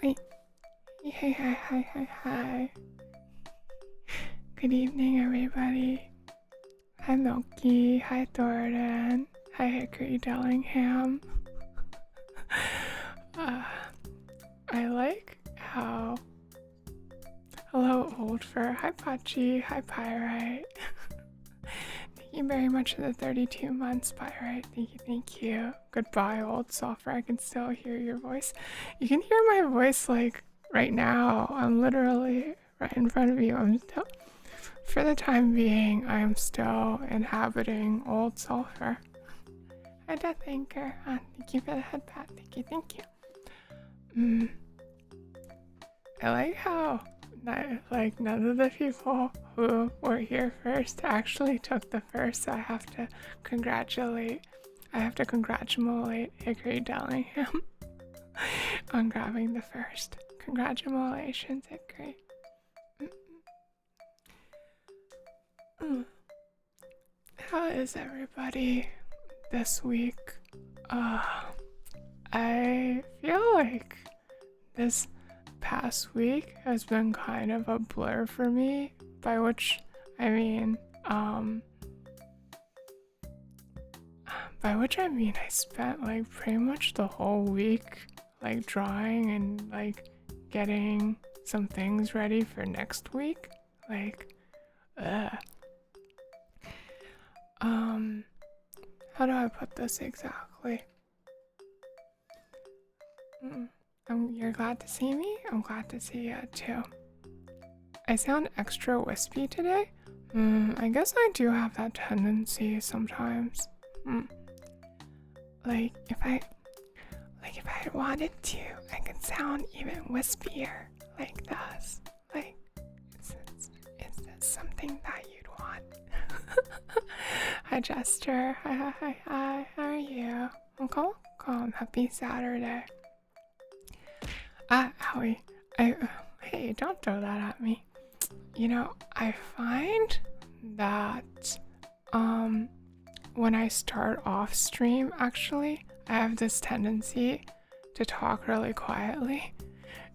Hi. Hi, hi, hi, hi, hi. Good evening, everybody. Hi, Milky. Hi, Thornton. Hi, Hickory Dillingham. I like how... Hello, Oldfur. Hi, Pachi. Hi, Pyrite. Thank you very much for the 32 months, Pyrite. Thank you, thank you. Goodbye, old sulfur. I can still hear your voice. You can hear my voice, like, right now. I'm literally right in front of you. I'm still... For the time being, I am still inhabiting old sulfur. Hi, Death Anchor. Thank you for the head pat. Thank you, thank you. I like how none of the people who were here first actually took the first, so I have to congratulate Hickory Dillingham on grabbing the first. Congratulations, Hickory. How is everybody this week? I feel like this past week has been kind of a blur for me, by which I mean I spent like pretty much the whole week like drawing and like getting some things ready for next week. How do I put this exactly? You're glad to see me? I'm glad to see you too. I sound extra wispy today. I guess I do have that tendency sometimes. Like if I wanted to, I could sound even wispier like this. Like, is this something that you'd want? Hi, Jester. Hi. How are you? Welcome. Happy Saturday. Howie. Hey, don't throw that at me. You know, I find that, when I start off stream, actually, I have this tendency to talk really quietly.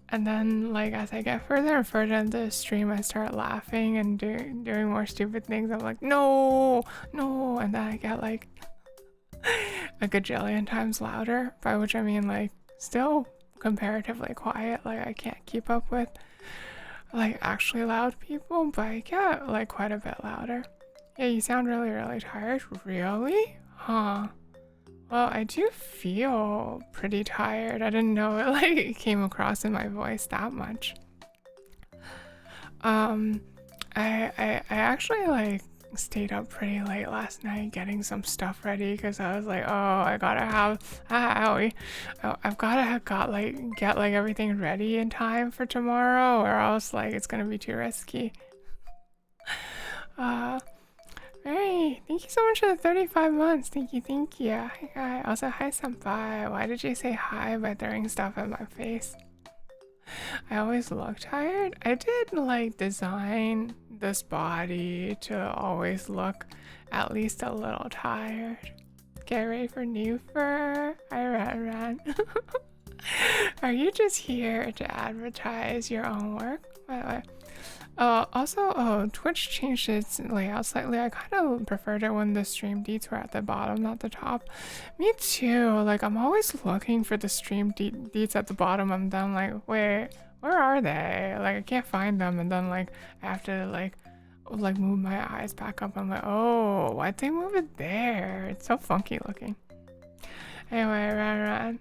And then, like, as I get further and further into the stream, I start laughing and doing more stupid things. I'm like, no. And then I get, like, a gajillion times louder, by which I mean, like, still comparatively quiet. Like, I can't keep up with, like, actually loud people, but I get, like, quite a bit louder. Yeah, you sound really, really tired. Really? Huh. Well, I do feel pretty tired. I didn't know it like came across in my voice that much. I actually like stayed up pretty late last night getting some stuff ready because I was like, oh, I gotta have I've gotta get like everything ready in time for tomorrow, or else like it's gonna be too risky. Hey, thank you so much for the 35 months. Thank you. Hi, also, hi, senpai. Why did you say hi by throwing stuff at my face? I always look tired. I did, like, design this body to always look at least a little tired. Get ready for new fur. Hi, Ran. Are you just here to advertise your own work? By the way. Also, Twitch changed its layout slightly. I kind of preferred it when the stream deets were at the bottom, not the top. Me too. Like, I'm always looking for the stream deets at the bottom, and then like, wait, where are they? Like, I can't find them, and then like, I have to like move my eyes back up. I'm like, oh, why'd they move it there? It's so funky looking. Anyway, Ran.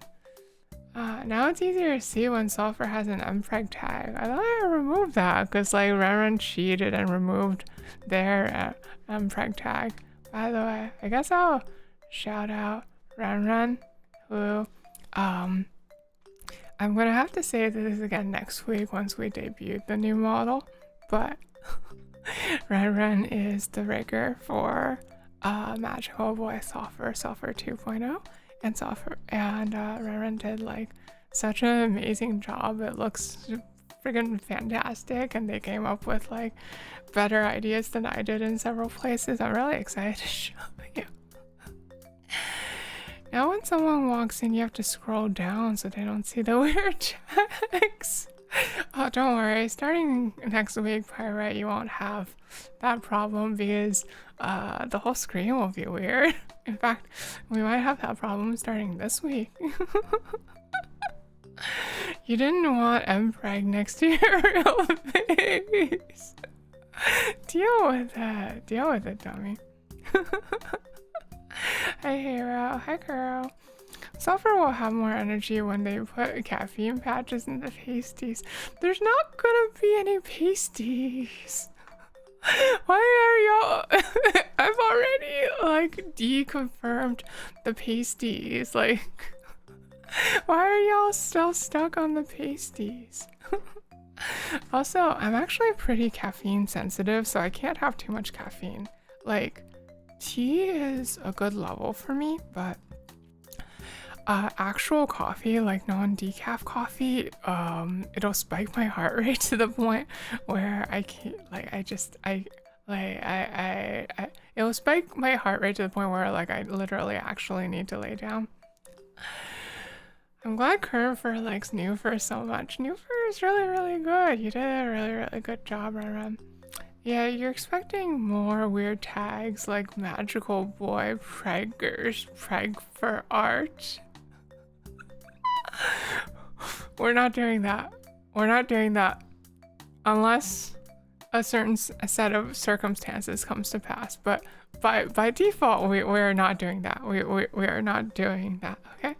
Now it's easier to see when Sulfur has an mpreg tag. I thought I removed that because like Renren cheated and removed their mpreg tag. By the way, I guess I'll shout out Renren, who I'm gonna have to say this again next week once we debut the new model, but Renren is the rigger for Magical Boy Sulfur 2.0. And Renren did like such an amazing job. It looks friggin' fantastic, and they came up with like better ideas than I did in several places. I'm really excited to show you. Now when someone walks in, you have to scroll down so they don't see the weird checks. Oh, don't worry. Starting next week, Pirate, you won't have that problem because the whole screen will be weird. In fact, we might have that problem starting this week. You didn't want Mpreg next to your real face. Deal with it. Deal with it, dummy. Hi, Hero. Hi, girl. Sulfur will have more energy when they put caffeine patches in the pasties. There's not gonna be any pasties. Why are y'all? I've already like deconfirmed the pasties. Like, why are y'all still stuck on the pasties? Also, I'm actually pretty caffeine sensitive, so I can't have too much caffeine. Like, tea is a good level for me, but actual coffee, like non-decaf coffee, it'll spike my heart rate to the point where I can't, like, it'll spike my heart rate to the point where, like, I literally actually need to lay down. I'm glad Curve likes Newfer so much. Newfer is really, really good. You did a really, really good job, Run. Yeah, you're expecting more weird tags like Magical Boy, Preggers, Preg for Art. We're not doing that. We're not doing that unless a certain set of circumstances comes to pass. But by default, we're not doing that. We are not doing that. Okay.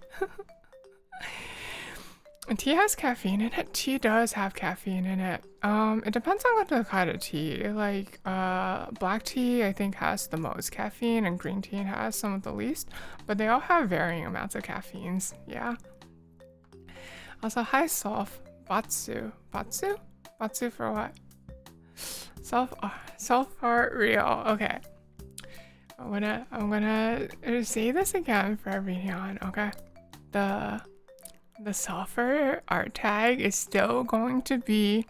Tea has caffeine in it. Tea does have caffeine in it. It depends on what the kind of tea. Like, black tea I think has the most caffeine, and green tea has some of the least. But they all have varying amounts of caffeines. Yeah. Also, hi Solf. Batsu. Batsu? Batsu for what? Self art real. Okay. I'm gonna say this again for everyone. Okay. The sulfur art tag is still going to be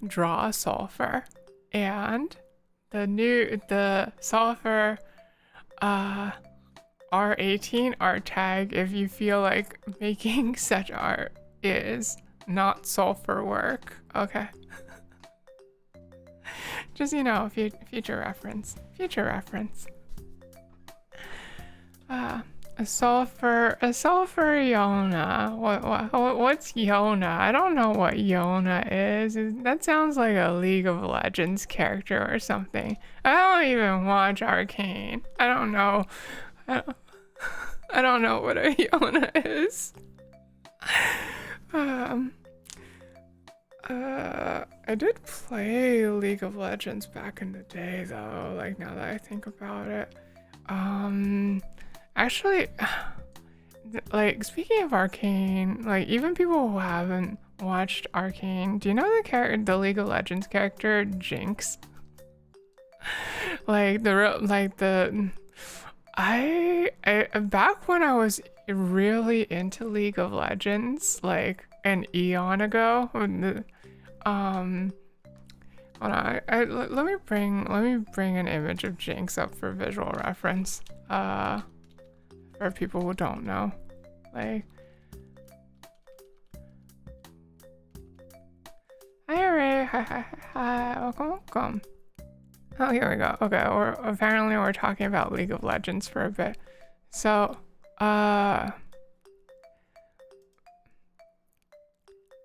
draw sulfur, and the sulfur R18 art tag, if you feel like making such art, is not sulfur work. Okay. Just, you know, future reference. A sulfur Yona. What's Yona? I don't know what Yona is. That sounds like a League of Legends character or something. I don't even watch Arcane. I don't know. I don't know what a Yona is. I did play League of Legends back in the day though, like now that I think about it. Actually, like, speaking of Arcane, like, even people who haven't watched Arcane, do you know the League of Legends character, Jinx? Like, back when I was really into League of Legends, like, an eon ago, hold on, let me bring an image of Jinx up for visual reference. For people who don't know, like, hi Ray, hi, welcome. Oh, here we go. Okay, we're talking about League of Legends for a bit. So, how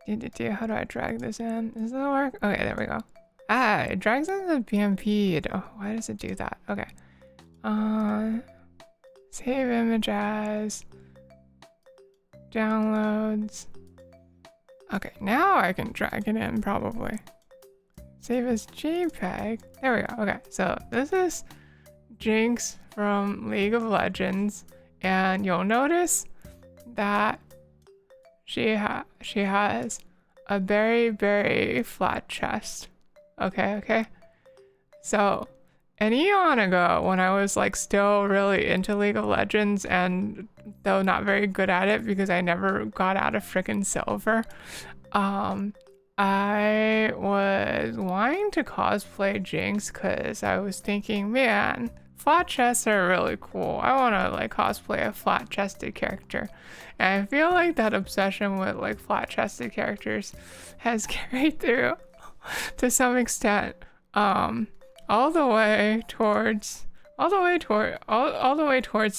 do I drag this in? Does that work? Okay, there we go. It drags in the BMP. Oh, why does it do that? Okay. Save image as downloads. Okay, now I can drag it in probably. Save as JPEG. There we go. Okay, so this is Jinx from League of Legends, and you'll notice that she has a very, very flat chest. Okay. So an eon ago, when I was like still really into League of Legends, and though not very good at it because I never got out of frickin' silver, I was wanting to cosplay Jinx because I was thinking, man, flat chests are really cool. I want to like cosplay a flat chested character. And I feel like that obsession with like flat chested characters has carried through to some extent. All the way towards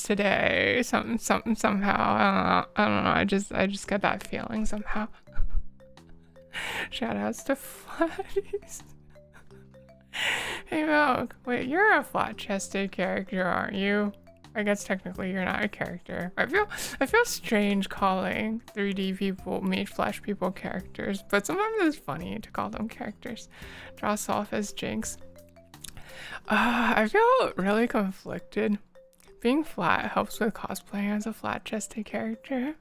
today. Somehow. I don't know. I just get that feeling somehow. Shout outs to Flatties. Hey Milk, wait, you're a flat-chested character, aren't you? I guess technically you're not a character. I feel strange calling 3D people, meat flesh people characters, but sometimes it's funny to call them characters. Draw Solve as Jinx. I feel really conflicted. Being flat helps with cosplaying as a flat-chested character.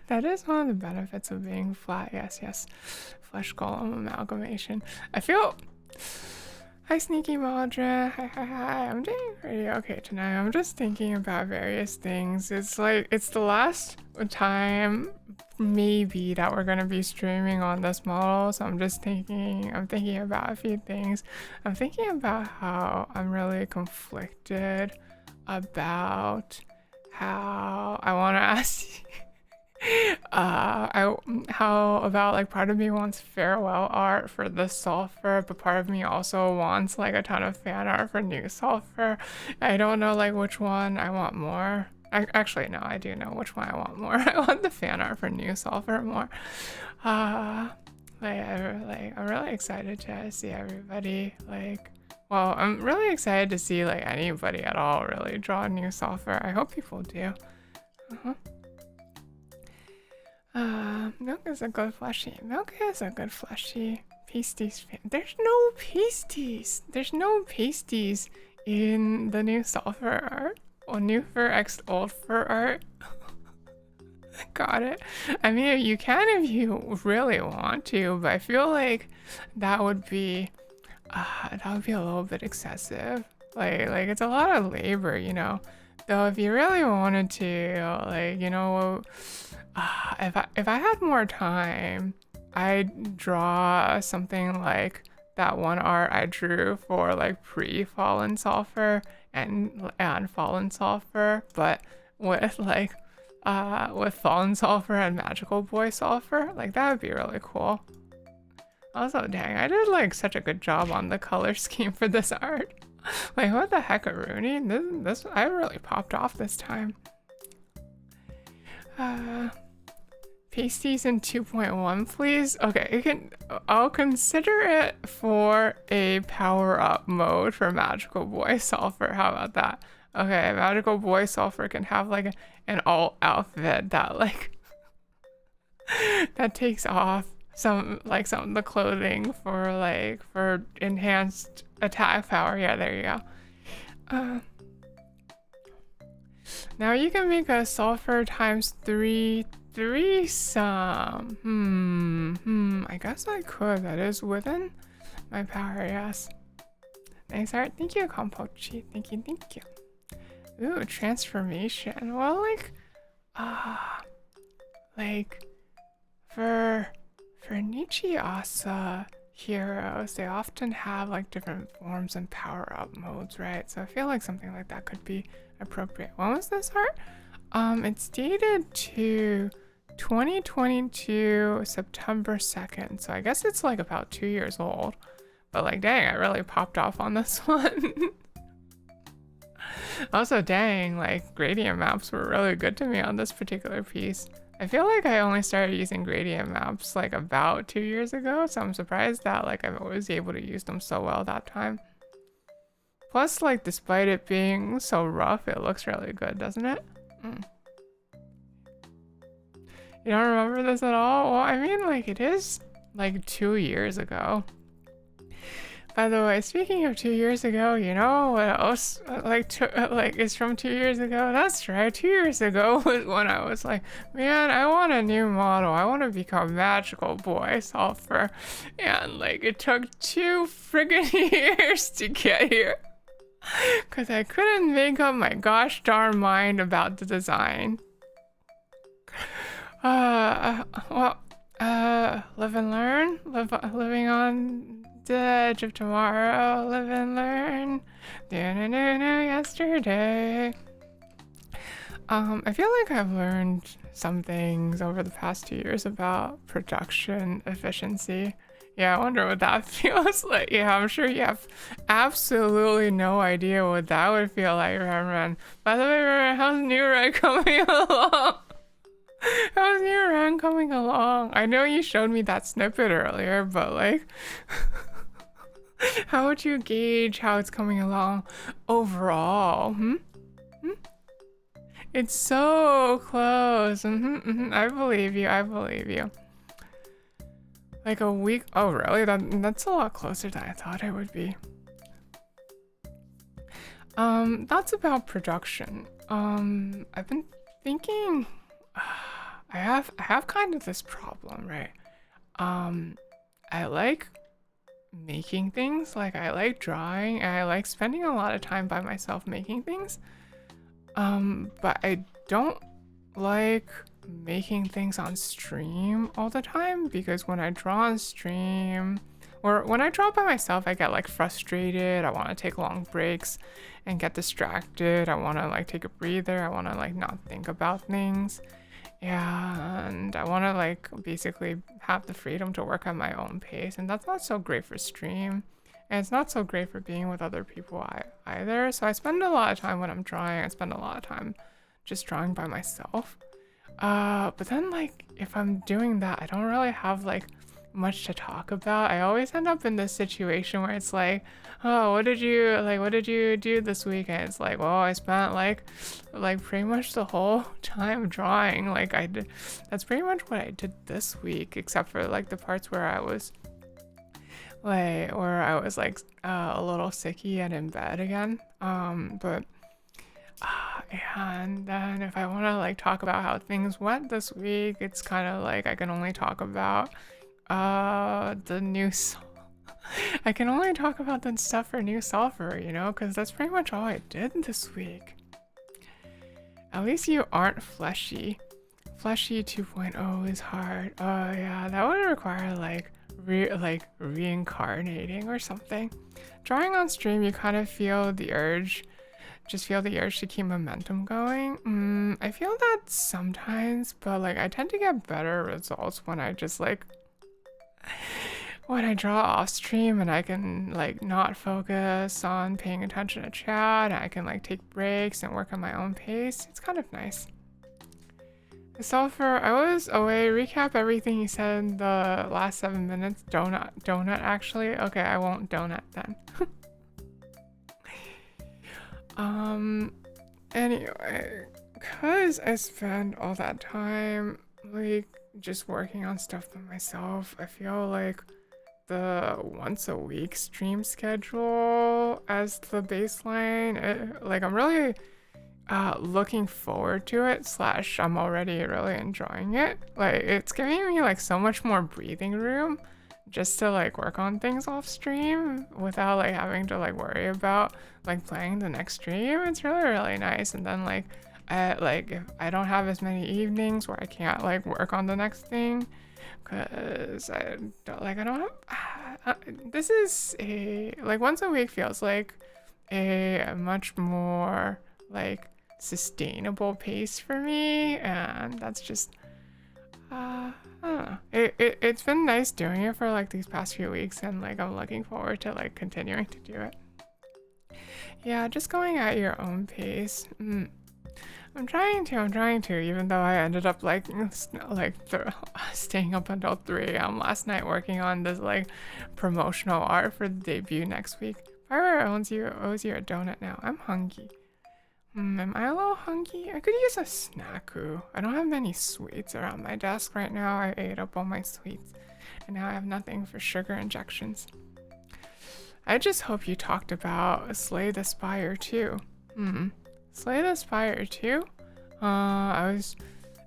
That is one of the benefits of being flat. Yes. Flesh golem amalgamation. I feel... Hi, Sneaky Maldra. Hi. I'm doing pretty okay tonight. I'm just thinking about various things. It's like, it's the last time, maybe, that we're going to be streaming on this model. So I'm thinking about a few things. I'm thinking about how I'm really conflicted about how I want to ask you. How about like part of me wants farewell art for the Sulfur, but part of me also wants like a ton of fan art for new Sulfur. I don't know like which one I want more. Actually no, I do know which one I want more. I want the fan art for new Sulfur more. I'm really excited to see everybody well, I'm really excited to see like anybody at all really draw new Sulfur. I hope people do. Milk is a good fleshy. Milk is a good fleshy. Pasties fan. There's no pasties. There's no pasties in the new Sulfur art. Or new Fur X old Fur art. Got it. I mean, you can if you really want to, but I feel like that would be a little bit excessive. Like it's a lot of labor, you know. Though if you really wanted to, like, you know, if I had more time, I'd draw something like that one art I drew for like pre-Fallen Sulfur and Fallen Sulfur, but with like with Fallen Sulfur and Magical Boy Sulfur. Like that would be really cool. Also, dang, I did like such a good job on the color scheme for this art. Like what the heck, Rooney? This I really popped off this time. Pasties in 2.1, please. Okay, I'll consider it for a power-up mode for Magical Boy Sulfur. How about that? Okay, Magical Boy Sulfur can have like an alt outfit that like that takes off some of the clothing for enhanced attack power. Yeah, there you go. Now you can make a Sulfur times 3 threesome. I guess I could. That is within my power, yes. Nice art. Thank you, Kompochi. Thank you. Ooh, transformation. Well, for Nichiasa heroes, they often have like different forms and power-up modes, right? So I feel like something like that could be appropriate. When was this art? It's dated to 2022 September 2nd, so I guess it's like about 2 years old. But like, dang, I really popped off on this one. Also, dang, like gradient maps were really good to me on this particular piece. I feel like I only started using gradient maps like about 2 years ago, so I'm surprised that like I was able to use them so well that time. Plus, like, despite it being so rough, it looks really good, doesn't it? You don't remember this at all? Well, I mean, like, it is like 2 years ago. By the way, speaking of 2 years ago, you know what else is from 2 years ago? That's right, 2 years ago was when I was like, man, I want a new model. I want to become Magical Boy Sulfur. And like, it took 2 friggin' years to get here. Because I couldn't make up my gosh darn mind about the design. Well, Live and learn. Living on the edge of tomorrow. Live and learn. Yesterday. I feel like I've learned some things over the past 2 years about production efficiency. Yeah, I wonder what that feels like. Yeah, I'm sure you have absolutely no idea what that would feel like, Ren. By the way, Ren, how's New Ren coming along? How's New Ren coming along? I know you showed me that snippet earlier, but like, how would you gauge how it's coming along overall? It's so close. I believe you. I believe you. Like a week. Oh, really? That's a lot closer than I thought it would be. That's about production. I've been thinking. I have kind of this problem, right? I like making things. Like I like drawing, and I like spending a lot of time by myself making things. But I don't like making things on stream all the time because when I draw on stream or when I draw by myself, I get like frustrated. I want to take long breaks and get distracted. I want to like take a breather. I want to like not think about things. Yeah, and I want to like basically have the freedom to work at my own pace, and that's not so great for stream. And it's not so great for being with other people either. So I spend a lot of time when I'm drawing. I spend a lot of time just drawing by myself. But then like if I'm doing that, I don't really have like much to talk about. I always end up in this situation where it's like, oh, what did you do this week? And it's like, well, I spent like pretty much the whole time drawing. Like that's pretty much what I did this week, except for like the parts where I was like a little sicky and in bed again. But and then if I want to like talk about how things went this week, it's kind of like I can only talk about the new I can only talk about the stuff for New Sulfur, you know, because that's pretty much all I did this week. At least you aren't fleshy. Fleshy 2.0 is hard. Oh yeah, that would require like reincarnating or something. Drawing on stream, you kind of feel the urge to keep momentum going. I feel that sometimes, but like I tend to get better results when I just like when I draw off stream and I can like not focus on paying attention to chat, and I can like take breaks and work on my own pace. It's kind of nice. Sulfur, I was away. Recap everything you said in the last 7 minutes. Donut actually. Okay, I won't donut then. Anyway, cause I spend all that time like just working on stuff by myself, I feel like the once a week stream schedule as the baseline, like I'm really looking forward to it, / I'm already really enjoying it. Like it's giving me like so much more breathing room just to like work on things off stream without like having to like worry about like planning the next stream. It's really nice. And then like if I don't have as many evenings where I can't like work on the next thing because I don't have this is a like once a week feels like a much more like sustainable pace for me, and that's just I don't know. It's been nice doing it for like these past few weeks, and like I'm looking forward to like continuing to do it. Yeah, just going at your own pace. I'm trying to, even though I ended up like staying up until 3 a.m. last night working on this like promotional art for the debut next week. Pyro owes you a donut now. I'm hungry. Am I a little hungry? I could use a snacku. I don't have many sweets around my desk right now. I ate up all my sweets, and now I have nothing for sugar injections. I just hope you talked about Slay the Spire too. Slay the Spire too?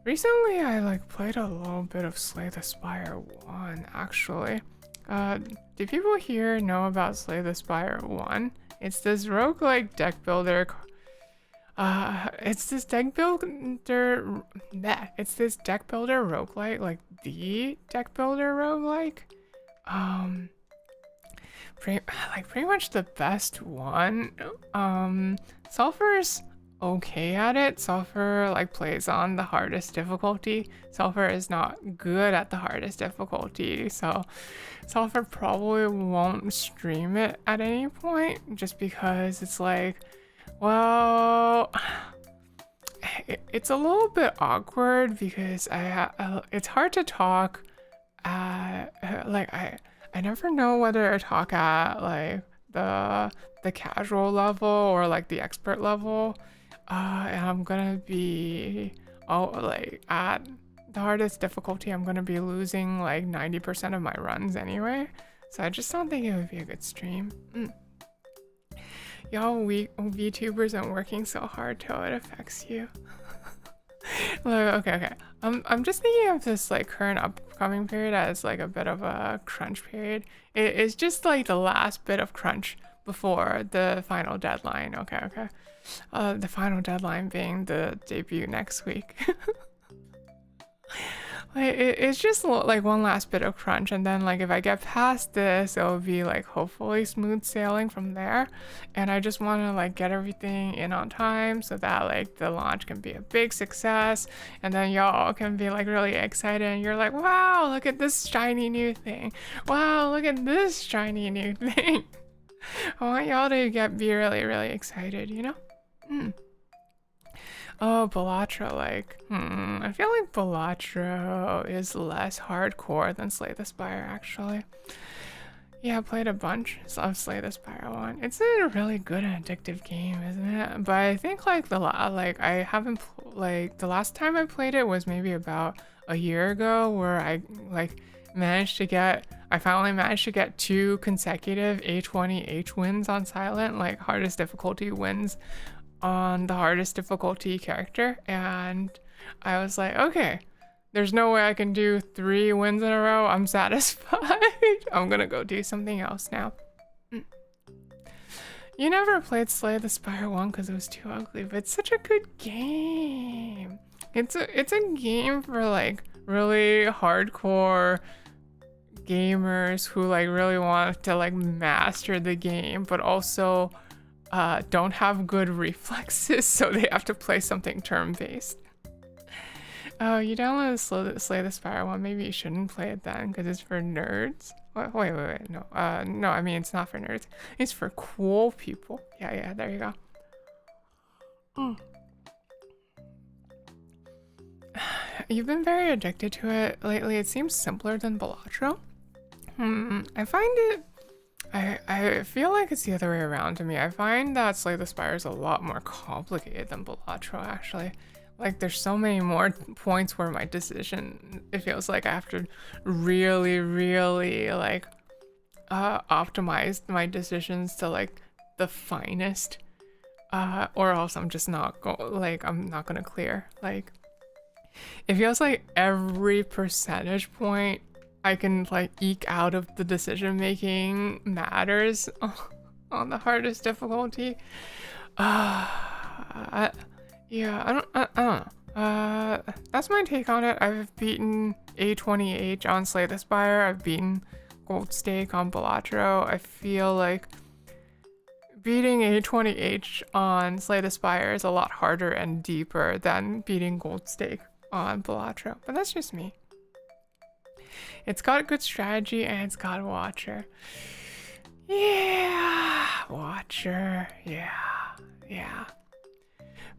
Recently I like played a little bit of Slay the Spire 1 actually. Do people here know about Slay the Spire 1? It's this roguelike deck builder. It's this deck builder roguelike like the deck builder roguelike. Pretty much the best one. Sulfur's okay at it. Sulfur like plays on the hardest difficulty. Sulfur is not good at the hardest difficulty, so Sulfur probably won't stream it at any point just because it's like, well, it's a little bit awkward because it's hard to talk like I never know whether to talk at like the casual level or like the expert level. And I'm gonna be like at the hardest difficulty, I'm gonna be losing like 90% of my runs anyway. So I just don't think it would be a good stream. Y'all VTubers aren't working so hard till it affects you. Okay. I'm just thinking of this like current upcoming period as like a bit of a crunch period. It's just like the last bit of crunch before the final deadline. Okay. The final deadline being the debut next week. Like it's just like one last bit of crunch, and then like if I get past this, it'll be like hopefully smooth sailing from there. And I just want to like get everything in on time so that like the launch can be a big success, and then y'all can be like really excited and you're like, wow, look at this shiny new thing, wow, look at this shiny new thing. I want y'all to be really excited, you know? Oh, Balatro, like, I feel like Balatro is less hardcore than Slay the Spire, actually. Yeah, I played a bunch of Slay the Spire 1. It's a really good and addictive game, isn't it? But I think like the last time I played it was maybe about a year ago, where I finally managed to get 2 consecutive A20H wins on Silent, like hardest difficulty wins on the hardest difficulty character, and I was like, okay, there's no way I can do 3 wins in a row. I'm satisfied. I'm gonna go do something else now. You never played Slay the Spire 1 because it was too ugly, but it's such a good game. It's a game for like really hardcore gamers who like really want to like master the game, but also don't have good reflexes, so they have to play something turn-based. Oh, you downloaded Slay the Spire one. Maybe you shouldn't play it then, because it's for nerds. Wait, no. No, I mean, it's not for nerds. It's for cool people. Yeah, there you go. You've been very addicted to it lately. It seems simpler than Balatro. I find it... I feel like it's the other way around to me. I find that Slay the Spire is a lot more complicated than Balatro, actually. Like, there's so many more points where my decision, it feels like I have to really, like, optimize my decisions to, like, the finest. Or else I'm just not I'm not gonna clear. Like, it feels like every percentage point I can like eke out of the decision making matters on the hardest difficulty. I don't know. That's my take on it. I've beaten A20H on Slay the Spire. I've beaten Gold Stake on Balatro. I feel like beating A20H on Slay the Spire is a lot harder and deeper than beating Gold Stake on Balatro. But that's just me. It's got a good strategy and it's got a Watcher. Yeah, Watcher. Yeah.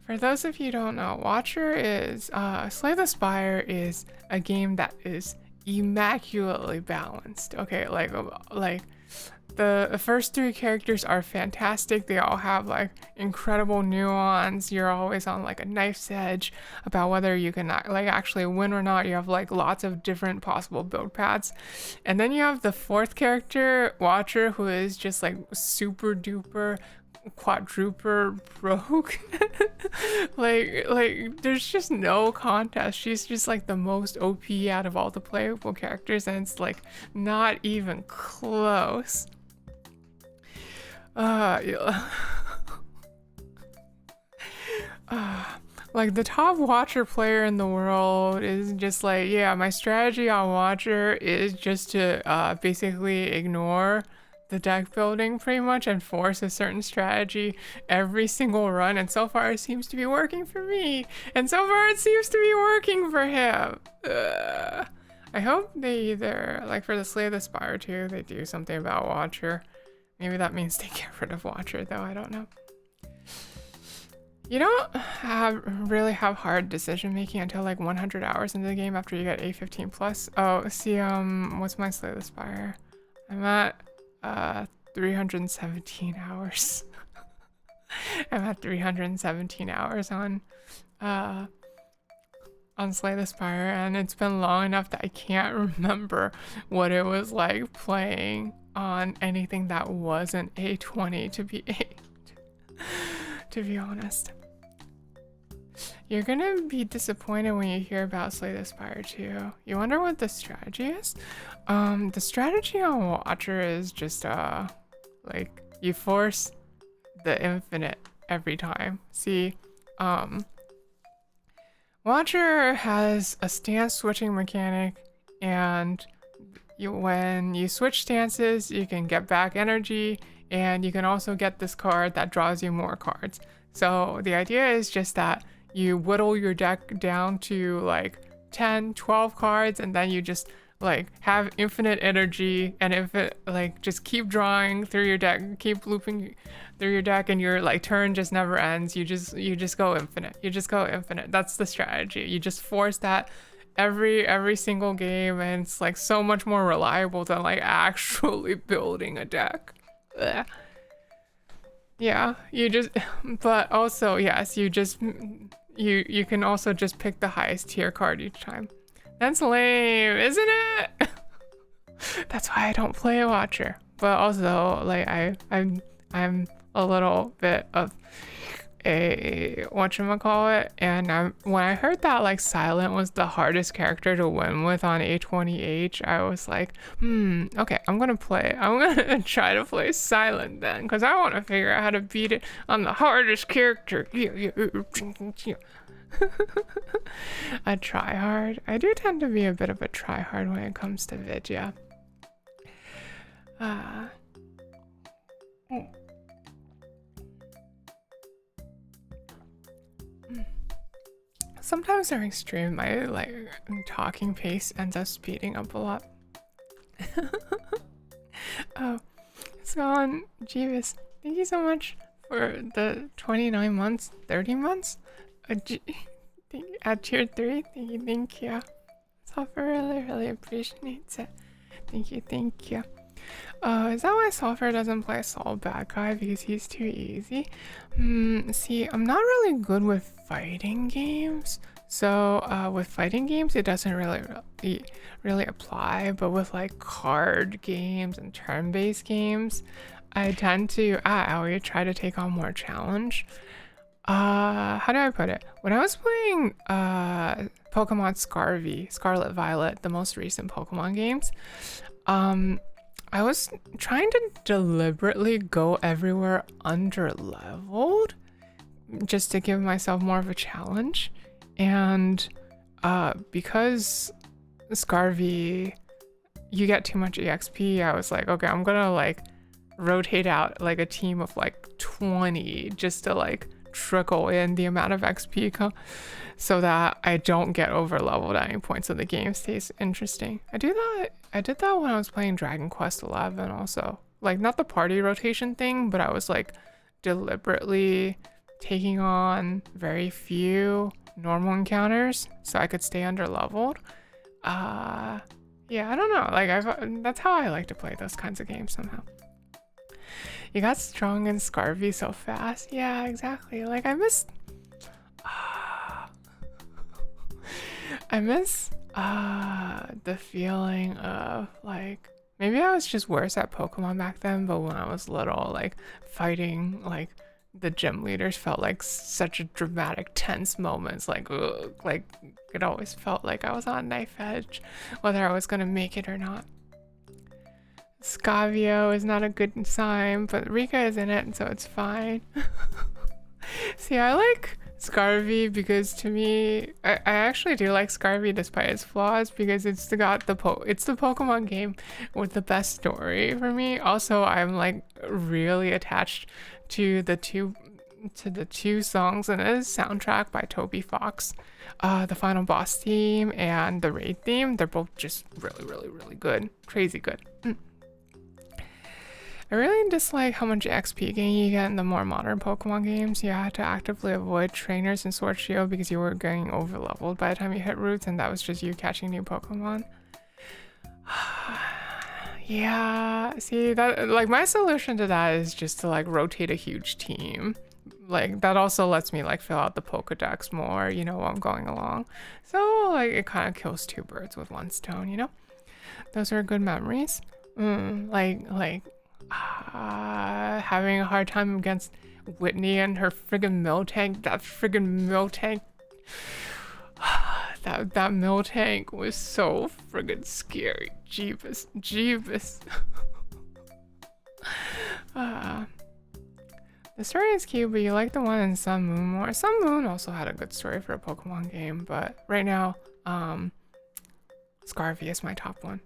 For those of you who don't know, Watcher is Slay the Spire is a game that is immaculately balanced. Okay, like the first 3 characters are fantastic. They all have like incredible nuance. You're always on like a knife's edge about whether you can like actually win or not. You have like lots of different possible build paths. And then you have the 4th character, Watcher, who is just like super duper quadruper broke. like there's just no contest. She's just like the most OP out of all the playable characters, and it's like not even close. Yeah. Like the top Watcher player in the world is just like, yeah, my strategy on Watcher is just to basically ignore the deck building pretty much and force a certain strategy every single run, and so far it seems to be working for me, and so far it seems to be working for him. I hope they either, like for the Slay the Spire 2, they do something about Watcher. Maybe that means they get rid of Watcher though, I don't know. You don't really have hard decision making until like 100 hours into the game after you get A15 plus. Oh, see, what's my Slay the Spire? I'm at 317 hours. I'm at 317 hours on Slay the Spire, and it's been long enough that I can't remember what it was like playing on anything that wasn't A20 to be 8. To be honest. You're gonna be disappointed when you hear about Slay the Spire 2. You wonder what the strategy is? The strategy on Watcher is just like you force the infinite every time. See, Watcher has a stance switching mechanic, and when you switch stances, you can get back energy, and you can also get this card that draws you more cards. So the idea is just that you whittle your deck down to like 10, 12 cards, and then you just like have infinite energy, and if it like just keep drawing through your deck, keep looping through your deck, and your like turn just never ends. You just go infinite. You just go infinite. That's the strategy. You just force that every single game, and it's like so much more reliable than like actually building a deck. Ugh. Yeah, you just, but also yes, you you can also just pick the highest tier card each time. That's lame, isn't it? That's why I don't play a Watcher. But also, like I'm a little bit of a whatchamacallit, and when I heard that like Silent was the hardest character to win with on A20H, I was like, okay, I'm gonna try to play Silent then, because I want to figure out how to beat it on the hardest character. A tryhard. I do tend to be a bit of a tryhard when it comes to Vidya. Sometimes during stream, my like talking pace ends up speeding up a lot. Oh, it's gone. Jeeves, thank you so much for the 29 months, 30 months. At tier 3, thank you. Software really appreciates it. Thank you. Is that why Software doesn't play Saul Bad Guy? Because he's too easy? See, I'm not really good with fighting games. So, with fighting games, it doesn't really apply. But with like card games and turn-based games, I tend to, I would try to take on more challenge. How do I put it? When I was playing Pokemon Scarlet Violet, the most recent Pokemon games, I was trying to deliberately go everywhere under-leveled just to give myself more of a challenge. And because Scarvy, you get too much EXP, I was like, okay, I'm gonna like rotate out like a team of like 20 just to like trickle in the amount of XP so that I don't get over leveled at any point, so the game stays interesting. I did that when I was playing Dragon Quest XI also. Like, not the party rotation thing, but I was like deliberately taking on very few normal encounters so I could stay under leveled. Yeah, I don't know. Like, that's how I like to play those kinds of games somehow. You got strong and Scarvy so fast. Yeah, exactly. Like, I miss the feeling of like, maybe I was just worse at Pokemon back then, but when I was little, like fighting like the gym leaders felt like such a dramatic, tense moments. Like, ugh, like it always felt like I was on knife edge, whether I was gonna make it or not. Scavio is not a good sign, but Rika is in it, so it's fine. See, I like Scarvy, because to me, I actually do like Scarvy despite its flaws, because it's got it's the Pokemon game with the best story for me. Also, I'm like really attached to the two songs in the soundtrack by Toby Fox. The final boss theme and the raid theme, they're both just really, really, really good. Crazy good. I really dislike how much XP gain you get in the more modern Pokemon games. You had to actively avoid trainers in Sword Shield because you were getting overleveled by the time you hit routes, and that was just you catching new Pokemon. Yeah, see, that like my solution to that is just to like rotate a huge team. Like that also lets me like fill out the Pokedex more, you know, while I'm going along. So like it kind of kills two birds with one stone, you know? Those are good memories. Having a hard time against Whitney and her friggin' Miltank. That friggin' Miltank. that Miltank was so friggin' scary. Jeebus. Jeebus. The story is cute, but you like the one in Sun Moon more. Sun Moon also had a good story for a Pokemon game, but right now, Scarvy is my top one.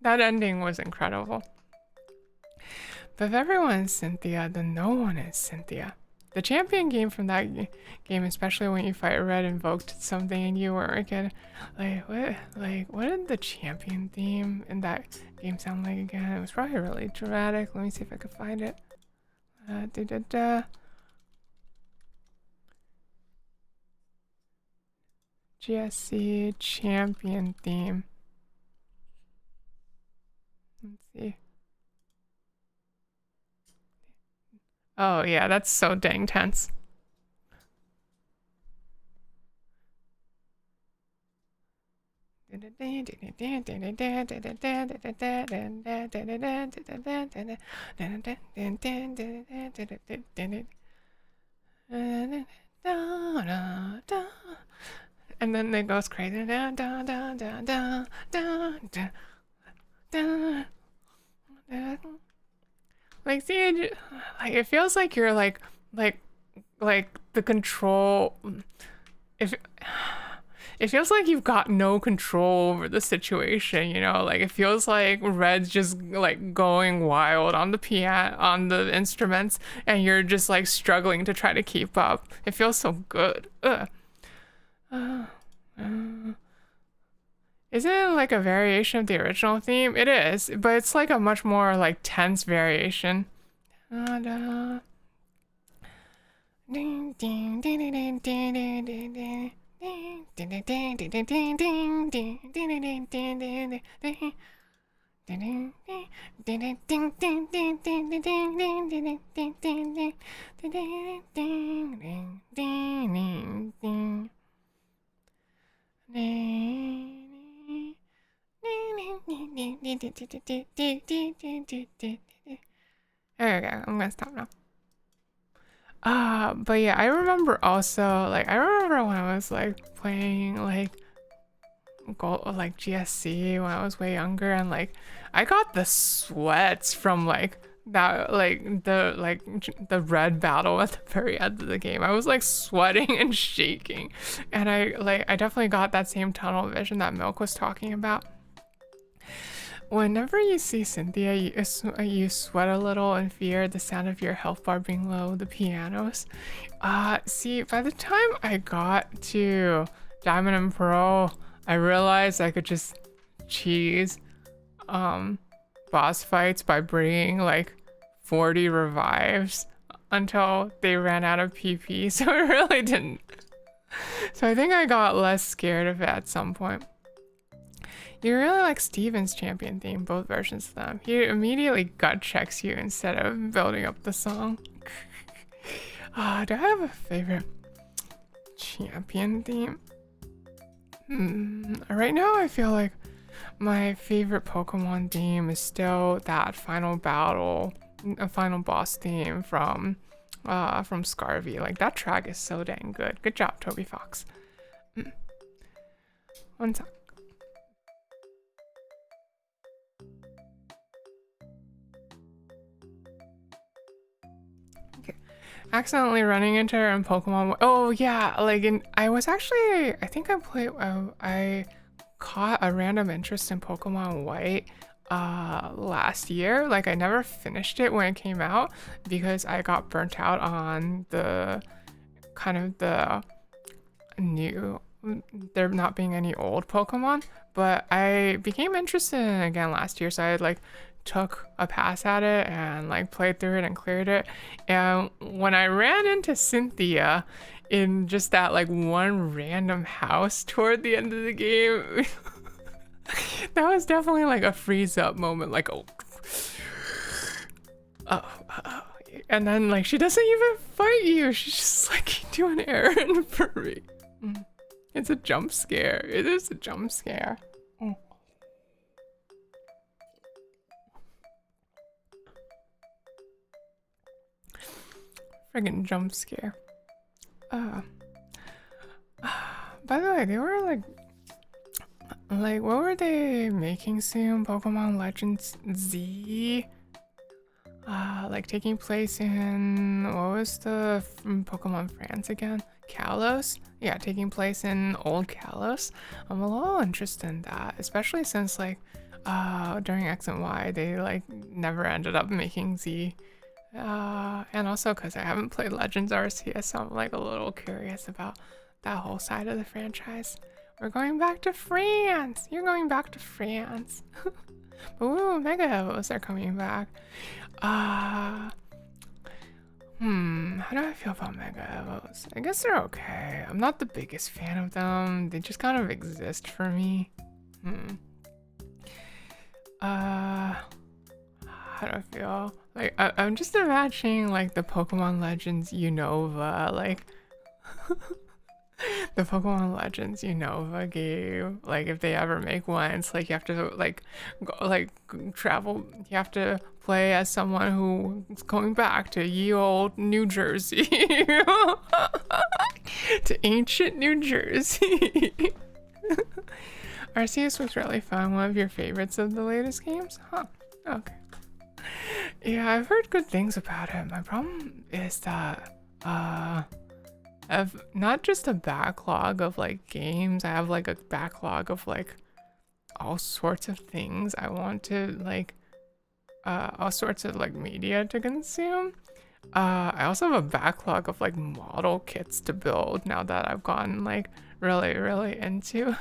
That ending was incredible. But if everyone is Cynthia, then no one is Cynthia. The champion game from that game, especially when you fight Red, invoked something in you where it could, what did the champion theme in that game sound like again? It was probably really dramatic. Let me see if I can find it. GSC champion theme. Let's see. Oh yeah, that's so dang tense. And then it goes crazy. Like, see, like it feels like you're like the control. If it feels like you've got no control over the situation, you know, like it feels like Red's just like going wild on the piano, on the instruments, and you're just like struggling to try to keep up. It feels so good. Isn't it like a variation of the original theme? It is, but it's like a much more like tense variation. Ding ding ding ding ding ding ding ding. There we go. I'm gonna stop now. But yeah, I remember also like I remember when I was like playing like GSC when I was way younger, and like I got the sweats from like that the red battle at the very end of the game. I was like sweating and shaking, and I definitely got that same tunnel vision that Milk was talking about. Whenever you see Cynthia, you sweat a little and fear the sound of your health bar being low, the pianos. See, by the time I got to Diamond and Pearl, I realized I could just cheese boss fights by bringing like 40 revives until they ran out of PP, so it really didn't. So I think I got less scared of it at some point. You really like Steven's champion theme, both versions of them. He immediately gut checks you instead of building up the song. Do I have a favorite champion theme? Right now I feel like my favorite Pokemon theme is still that final battle, final boss theme from Scarvy. Like that track is so dang good. Good job, Toby Fox. One sec. accidentally running into her in Pokemon. Oh yeah, like I was actually, I think I caught a random interest in Pokemon White last year. Like I never finished it when it came out because I got burnt out on the kind of the new, there not being any old Pokemon, but I became interested in it again last year, so I like took a pass at it and like played through it and cleared it. And when I ran into Cynthia in just that like one random house toward the end of the game, that was definitely like a freeze up moment, like oh, and then like she doesn't even fight you, she's just like doing an errand for me. It's a jump scare. It is a jump scare. Friggin' jump scare. By the way, they were like what were they making soon? Pokemon Legends Z? Like taking place in, what was the Pokemon France again? Kalos? Yeah, taking place in Old Kalos. I'm a little interested in that, especially since like during X and Y they like never ended up making Z. And also because I haven't played Legends Arceus, so I'm like a little curious about that whole side of the franchise. We're going back to France! You're going back to France! But ooh, Mega Evos are coming back. How do I feel about Mega Evos? I guess they're okay. I'm not the biggest fan of them. They just kind of exist for me. How do I feel? Like, I'm just imagining, like, the Pokemon Legends Unova, like... the Pokemon Legends Unova game, like if they ever make one, it's like you have to like travel, you have to play as someone who's going back to ye old New Jersey. To ancient New Jersey. Arceus was really fun. One of your favorites of the latest games? Huh. Okay. Yeah, I've heard good things about it. My problem is that I have not just a backlog of like games, I have like a backlog of like all sorts of things I want to like, all sorts of like media to consume. I also have a backlog of like model kits to build now that I've gotten like really into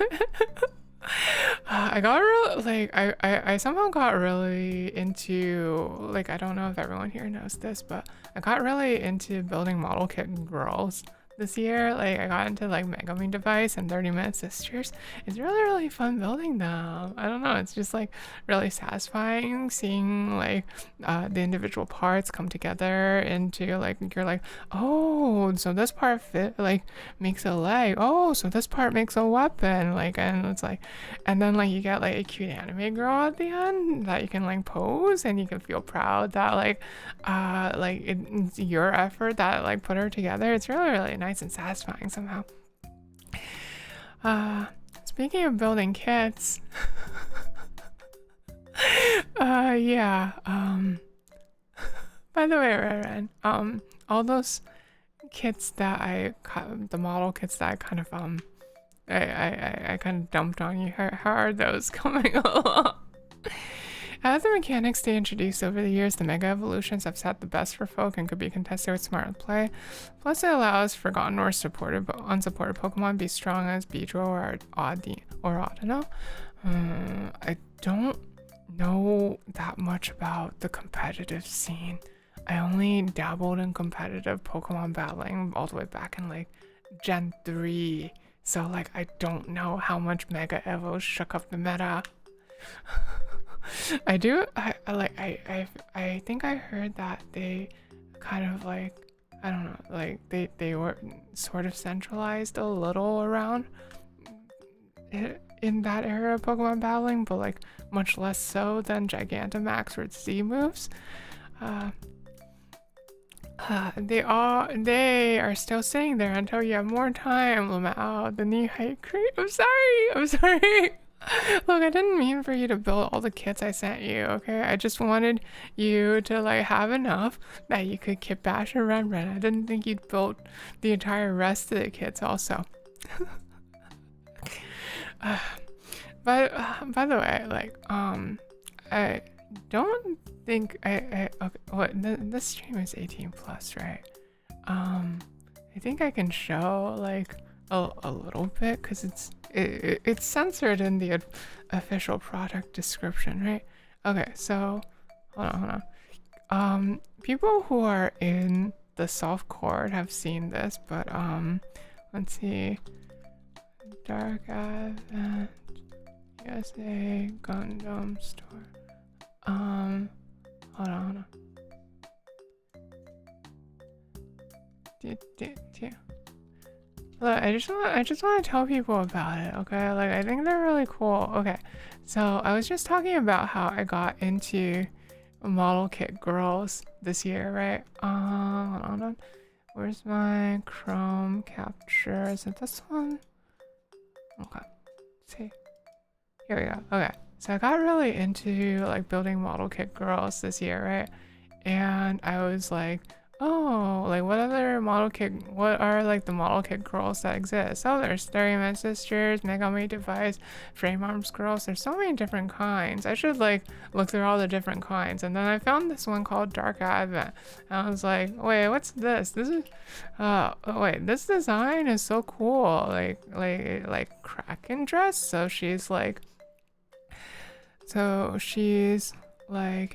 I got really like I somehow got really into, like, I don't know if everyone here knows this, but I got really into building model kit girls this year. Like I got into like Megami Device and 30 Minute Sisters. It's really fun building them. I don't know, it's just like really satisfying seeing like the individual parts come together into like, you're like, oh, so this part fit like makes a leg, oh, so this part makes a weapon, like, and it's like, and then like you get like a cute anime girl at the end that you can like pose and you can feel proud that like it's your effort that like put her together. It's really nice and satisfying somehow. Speaking of building kits, yeah, by the way, Ren, all those kits that the model kits that I kind of I kind of dumped on you, how are those coming along? As the mechanics they introduced over the years, the Mega Evolutions have set the best for folk and could be contested with smart play. Plus, it allows forgotten or supported but unsupported Pokemon to be strong as Beedrill or Audino. I don't know that much about the competitive scene. I only dabbled in competitive Pokemon battling all the way back in like Gen 3. So like I don't know how much Mega Evo shook up the meta. I think I heard that they kind of like, I don't know, like they were sort of centralized a little around in that era of Pokemon battling, but like much less so than Gigantamax or its Z moves. They are still sitting there until you have more time, Lamau. The new height creep. I'm sorry. Look, I didn't mean for you to build all the kits I sent you, okay? I just wanted you to like have enough that you could kit bash and run. I didn't think you'd build the entire rest of the kits also. uh, by the way, like, I don't think okay, what, this stream is 18 plus, right? I think I can show like a little bit because it's censored in the official product description, right? Okay, so hold on. People who are in the soft chord have seen this, but let's see. Dark Advent USA Gundam store. Hold on. Look, I just want to tell people about it, okay? Like, I think they're really cool. Okay, so I was just talking about how I got into model kit girls this year, right? Hold on. Where's my Chrome capture? Is it this one? Okay, let's see. Here we go. Okay, so I got really into like building model kit girls this year, right? And I was like, oh, like what are like the model kit girls that exist? Oh, there's Dairyman Sisters, Megami Device, Frame Arms girls. There's so many different kinds. I should like look through all the different kinds. And then I found this one called Dark Advent. And I was like, wait, what's this? This is, wait, this design is so cool. Like Kraken dress. So she's like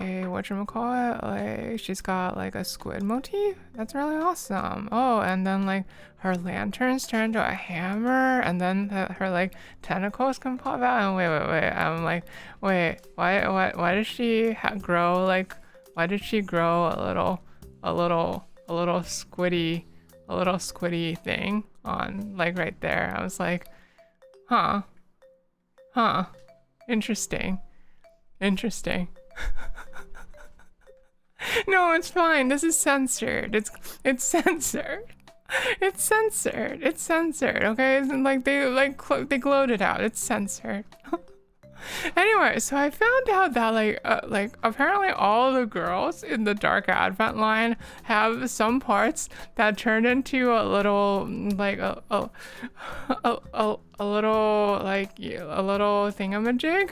a whatchamacallit, like she's got like a squid motif. That's really awesome. Oh, and then like her lanterns turn into a hammer, and then her like tentacles can pop out. And wait. I'm like, wait, why does she grow like? Why did she grow a little squiddy thing on like right there? I was like, huh, interesting. No, it's fine. This is censored. It's censored. It's censored. Okay, it's like they glowed it out. It's censored. Anyway, so I found out that like apparently all the girls in the Dark Advent line have some parts that turn into a little like a little like a little thingamajig.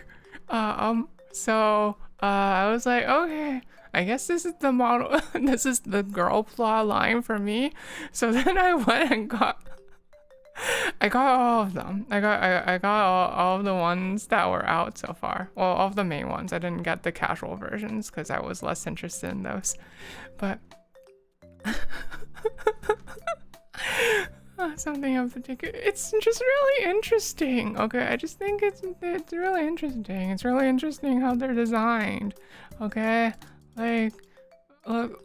So I was like, okay, I guess this is the model, this is the girl plot line for me. So then I went and I got all of them. I got all of the ones that were out so far. Well, all of the main ones. I didn't get the casual versions because I was less interested in those. But something in particular. It's just really interesting. Okay, I just think it's really interesting. It's really interesting how they're designed. Okay, like look.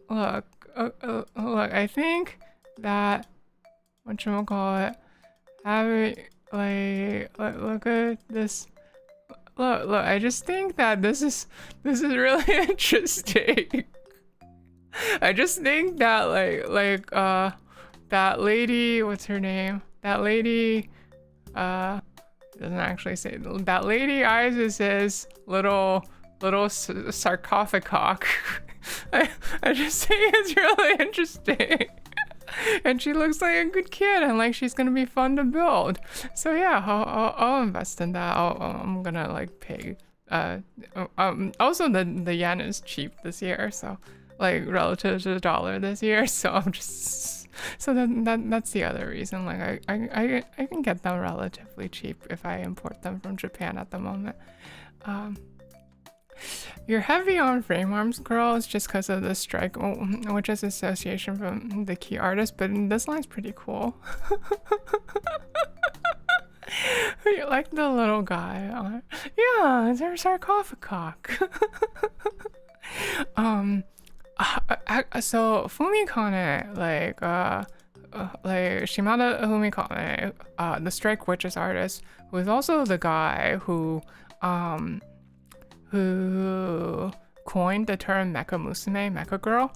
I think that whatchamacallit, having look at this. Look. I just think that this is really interesting. I just think that that lady, what's her name? That lady, doesn't actually say. That lady Isis's little sarcophagus. I just think it's really interesting. And she looks like a good kid, and like she's gonna be fun to build. So yeah, I'll invest in that. I'm gonna like pay. Also the yen is cheap this year, so like relative to the dollar this year. So I'm just that's the other reason. Like I can get them relatively cheap if I import them from Japan at the moment. You're heavy on frame arms girls just because of the strike, which is association from the key artist, but this line's pretty cool. You like the little guy. Yeah, it's her sarcophagus. So Fumikane, like Shimada Fumikane, the Strike Witches artist, who is also the guy who coined the term mecha musume, mecha girl.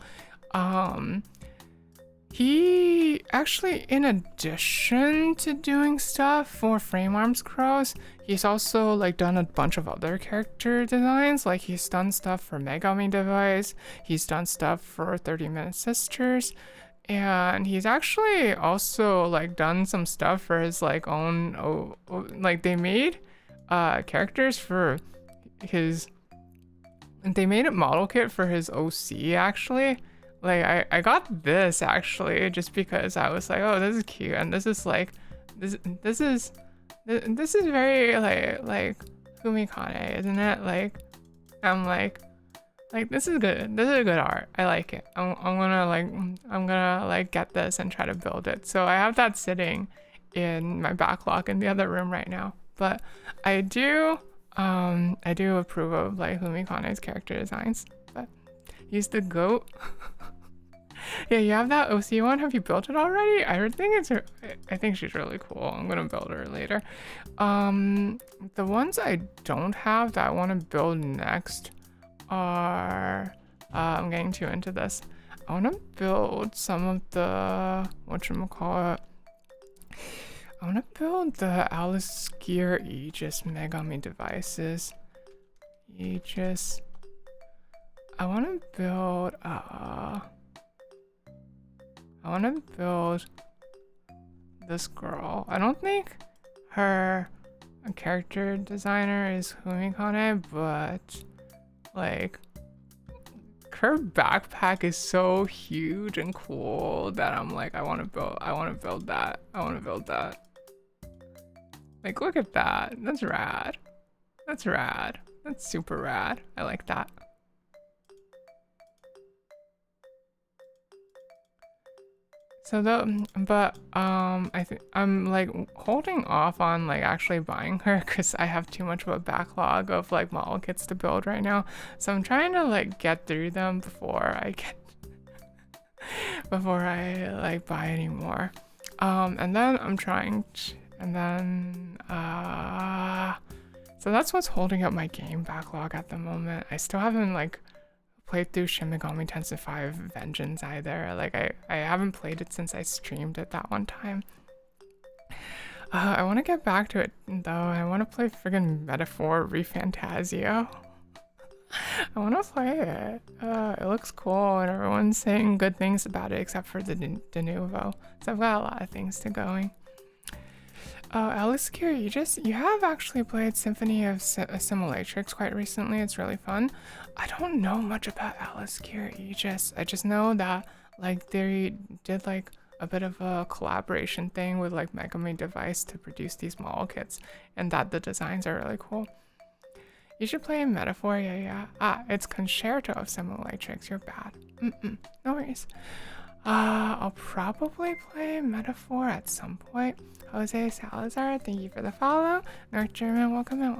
He actually, in addition to doing stuff for Frame Arms Crows, he's also like done a bunch of other character designs. Like he's done stuff for Megami Device, he's done stuff for 30 Minute Sisters, and he's actually also like done some stuff for his like own like they made characters for his, they made a model kit for his OC actually. Like I got this actually just because I was like, oh, this is cute, and this is like this is very like Fumikane, isn't it? Like I'm like this is good. This is good art. I like it. I'm gonna like get this and try to build it. So I have that sitting in my backlog in the other room right now. But I do approve of like Fumikane's character designs. But use the goat. Yeah, you have that OC one. Have you built it already? I think she's really cool. I'm gonna build her later. The ones I don't have that I want to build next are I'm getting too into this. I want to build some of the whatchamacallit. I want to build the Alice Gear Aegis Megami devices. Aegis. I want to build this girl. I don't think her character designer is Fumikane, but like her backpack is so huge and cool that I'm like, I want to build that. Like, look at that. That's rad. That's super rad. I like that. So I think I'm like holding off on like actually buying her because I have too much of a backlog of like model kits to build right now. So I'm trying to like get through them before I like buy any more. And then so that's what's holding up my game backlog at the moment. I still haven't like played through Shin Megami Tensei 5 Vengeance either. Like I haven't played it since I streamed it that one time. I want to get back to it though. I want to play friggin' Metaphor ReFantazio. I want to play it. It looks cool and everyone's saying good things about it except for the Denuvo. So I've got a lot of things to going. Alice Gear, you have actually played Symphony of Simulatrix quite recently. It's really fun. I don't know much about Alice Gear Aegis. I just know that like they did like a bit of a collaboration thing with like Megami Device to produce these model kits, and that the designs are really cool. You should play Metaphor, yeah. It's Concerto of Simulatrix. You're bad. No worries. I'll probably play Metaphor at some point. Jose Salazar, thank you for the follow. North German, welcome in.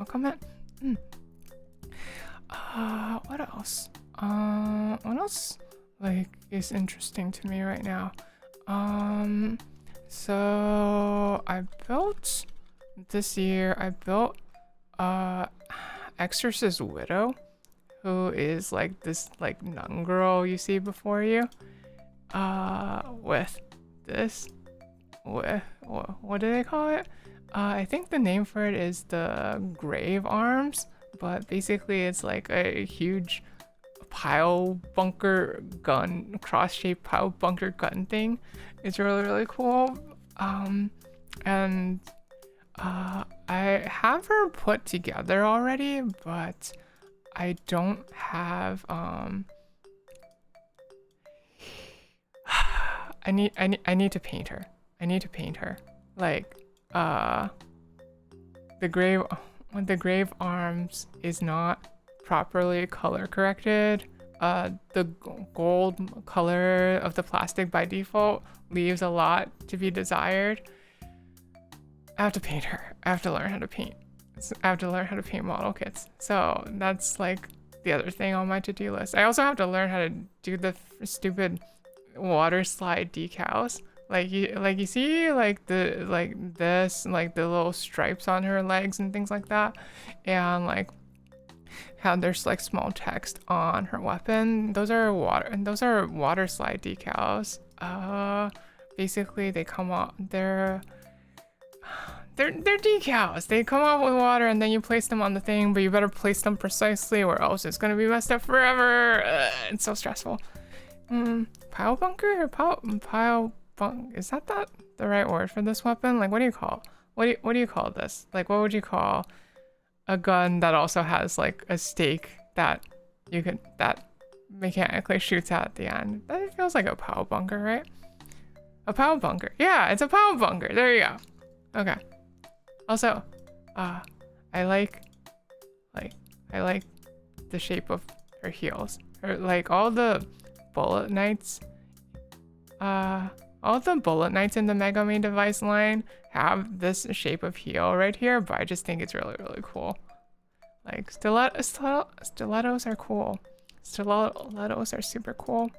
What else? What else like is interesting to me right now? So this year I built Exorcist Widow, who is like this like nun girl you see before you. With this, what do they call it? I think the name for it is the Grave Arms, but basically it's like a huge pile bunker gun, cross-shaped pile bunker gun thing. It's really cool. And I have her put together already, but I don't have I need to paint her. Like the grave arms is not properly color corrected. The gold color of the plastic by default leaves a lot to be desired. I have to paint her. I have to learn how to paint. I have to learn how to paint model kits. So that's like the other thing on my to-do list. I also have to learn how to do the stupid water slide decals. Like you see like the little stripes on her legs and things like that, and like how there's like small text on her weapon. Those are water slide decals. basically they come off, they're decals. They come off with water and then you place them on the thing, but you better place them precisely or else it's gonna be messed up forever. It's so stressful. Pile bunker or pile bunk? Is that the right word for this weapon? Like, what do you call? What do you call this? Like, what would you call a gun that also has like a stake that that mechanically shoots out at the end? That feels like a pile bunker, right? A pile bunker. Yeah, it's a pile bunker. There you go. Okay. Also, I like the shape of her heels. Her, like all the bullet knights in the Megami device line have this shape of heel right here, but I just think it's really, really cool. Like stilettos are cool. Stilettos are super cool.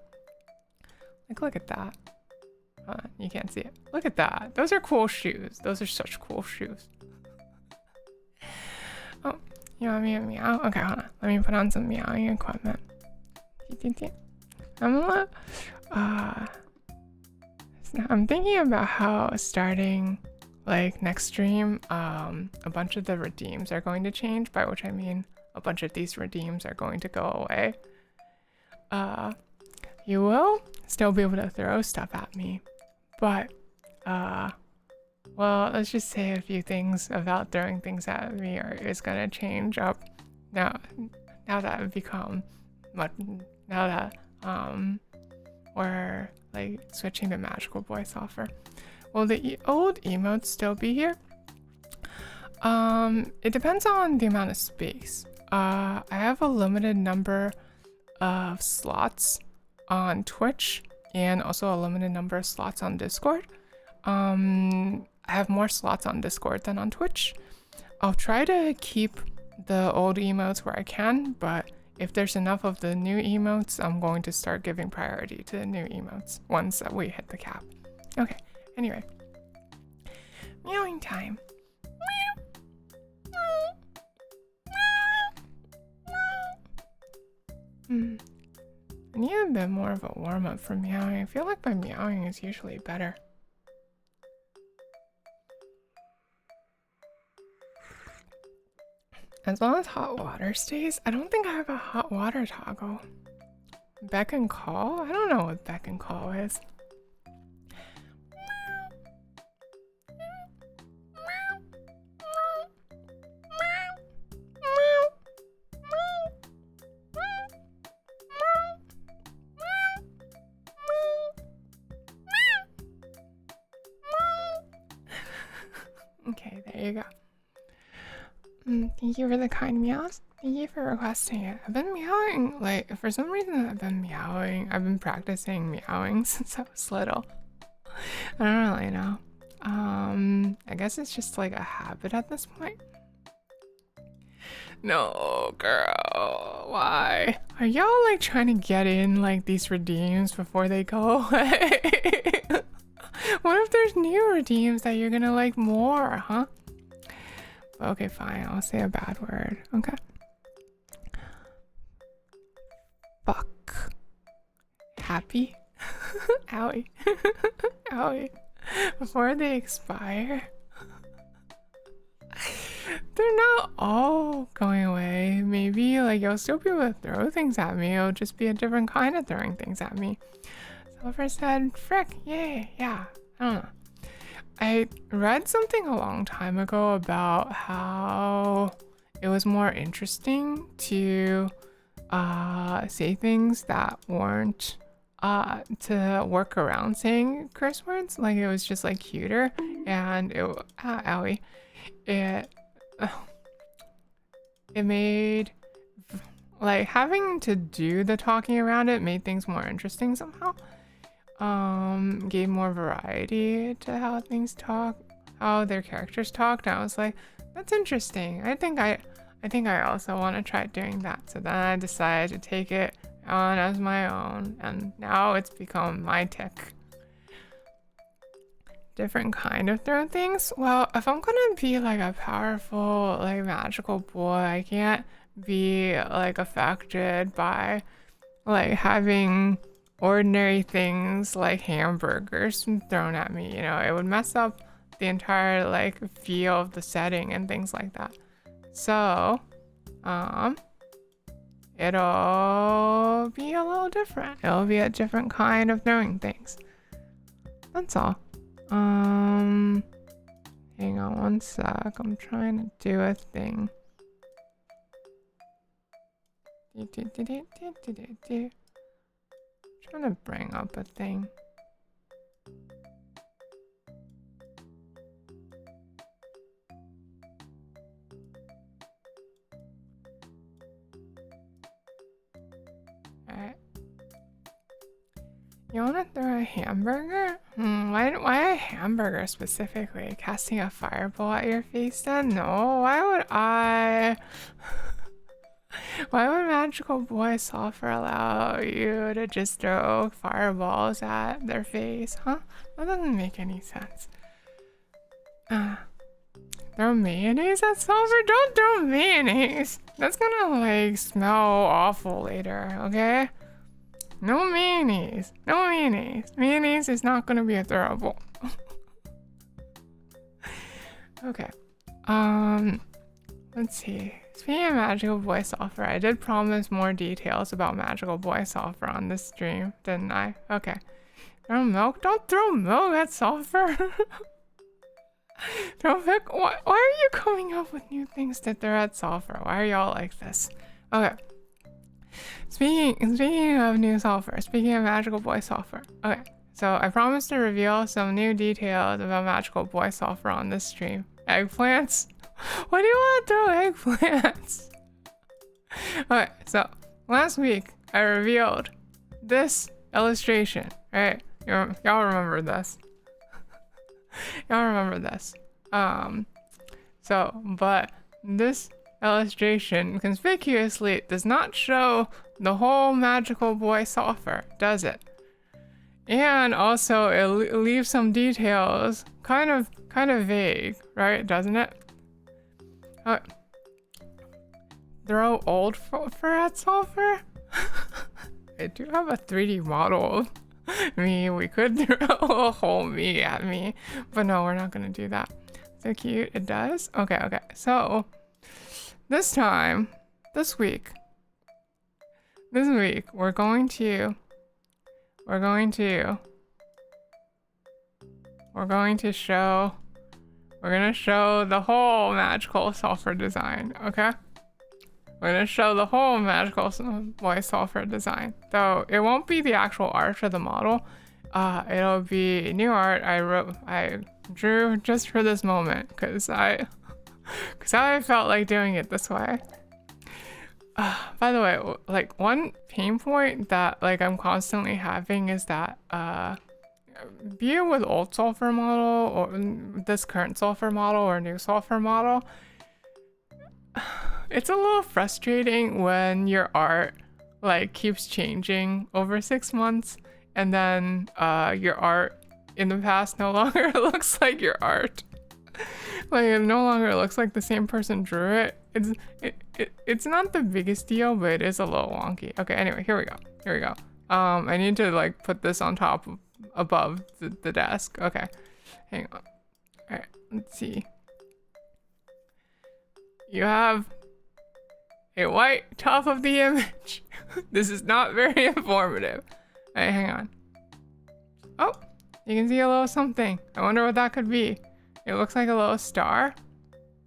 Like, look at that. You can't see it. Look at that. Those are cool shoes. Those are such cool shoes. Oh, you want me to meow? Okay, hold on. Let me put on some meowing equipment. I'm thinking about how starting like next stream, a bunch of the redeems are going to change, by which I mean a bunch of these redeems are going to go away. You will still be able to throw stuff at me, but well, let's just say a few things about throwing things at me is gonna change up now that I've become now that we're like switching to magical voice offer. Will the old emotes still be here? It depends on the amount of space. I have a limited number of slots on Twitch and also a limited number of slots on Discord. I have more slots on Discord than on Twitch. I'll try to keep the old emotes where I can, but if there's enough of the new emotes, I'm going to start giving priority to the new emotes once we hit the cap. Okay, anyway. Meowing time. I need a bit more of a warm-up for meowing. I feel like my meowing is usually better. As long as hot water stays, I don't think I have a hot water toggle. Beck and call? I don't know what beck and call is. Okay, there you go. Thank you for the kind meows. Thank you for requesting it. I've been meowing, like, for some reason I've been practicing meowing since I was little. I don't really know. I guess it's just like a habit at this point. No, girl, why? Are y'all like trying to get in like these redeems before they go away? What if there's new redeems that you're gonna like more, huh? Okay, fine. I'll say a bad word. Okay. Fuck. Happy? Owie. Owie. Before they expire. They're not all going away. Maybe like you'll still be able to throw things at me. It'll just be a different kind of throwing things at me. Silver said, frick, yay, yeah. I don't know. I read something a long time ago about how it was more interesting to say things that weren't to work around saying curse words. Like it was just like cuter, and owie, it made like having to do the talking around it made things more interesting somehow. Gave more variety to how things talk, how their characters talked. I was like, that's interesting. I think I also want to try doing that. So then I decided to take it on as my own, and now it's become my tick. Different kind of throw things. Well, if I'm gonna be like a powerful, like magical boy, I can't be like affected by like having ordinary things like hamburgers thrown at me. You know, it would mess up the entire like feel of the setting and things like that. So, it'll be a little different. It'll be a different kind of throwing things. That's all. Hang on one sec. I'm trying to do a thing. Trying to bring up a thing. Alright. You wanna throw a hamburger? Why a hamburger specifically? Casting a fireball at your face then? No, why would I? Why would Magical Boy Sulfur allow you to just throw fireballs at their face? Huh? That doesn't make any sense. Throw mayonnaise at Sulfur? Don't throw mayonnaise! That's gonna like smell awful later, okay? No mayonnaise. No mayonnaise. Mayonnaise is not gonna be a throwable. Okay. Let's see. Speaking of Magical Boy Sulfur, I did promise more details about Magical Boy Sulfur on this stream, didn't I? Okay. Throw milk? Don't throw milk at Sulfur! Why are you coming up with new things to throw at Sulfur? Why are y'all like this? Okay. Speaking of new Sulfur, speaking of Magical Boy Sulfur. Okay, so I promised to reveal some new details about Magical Boy Sulfur on this stream. Eggplants? Why do you want to throw eggplants? Okay, so last week I revealed this illustration, right? Y'all remember this. Y'all remember this. But this illustration conspicuously does not show the whole Magical Boy Sulfur, does it? And also it leaves some details kind of vague, right? Doesn't it? Throw old fur at Sulfur? I do have a 3D model of me. We could throw a whole me at me, but no, we're not gonna do that. So cute, it does? Okay. So this week, we're going to show the whole Magical Sulfur design, okay? We're gonna show the whole Magical Boy Sulfur design. Though it won't be the actual art of the model. It'll be new art I drew just for this moment, because I felt like doing it this way. By the way, like one pain point that like I'm constantly having is that be it with old Sulfur model or this current Sulfur model or new Sulfur model, it's a little frustrating when your art like keeps changing over 6 months and then your art in the past no longer looks like your art. Like it no longer looks like the same person drew it. It's not the biggest deal, but it is a little wonky. Okay, anyway, here we go. I need to like put this on top above the desk. Okay, hang on. All right, let's see. You have a white top of the image. This is not very informative. All right, hang on. Oh, you can see a little something. I wonder what that could be. It looks like a little star.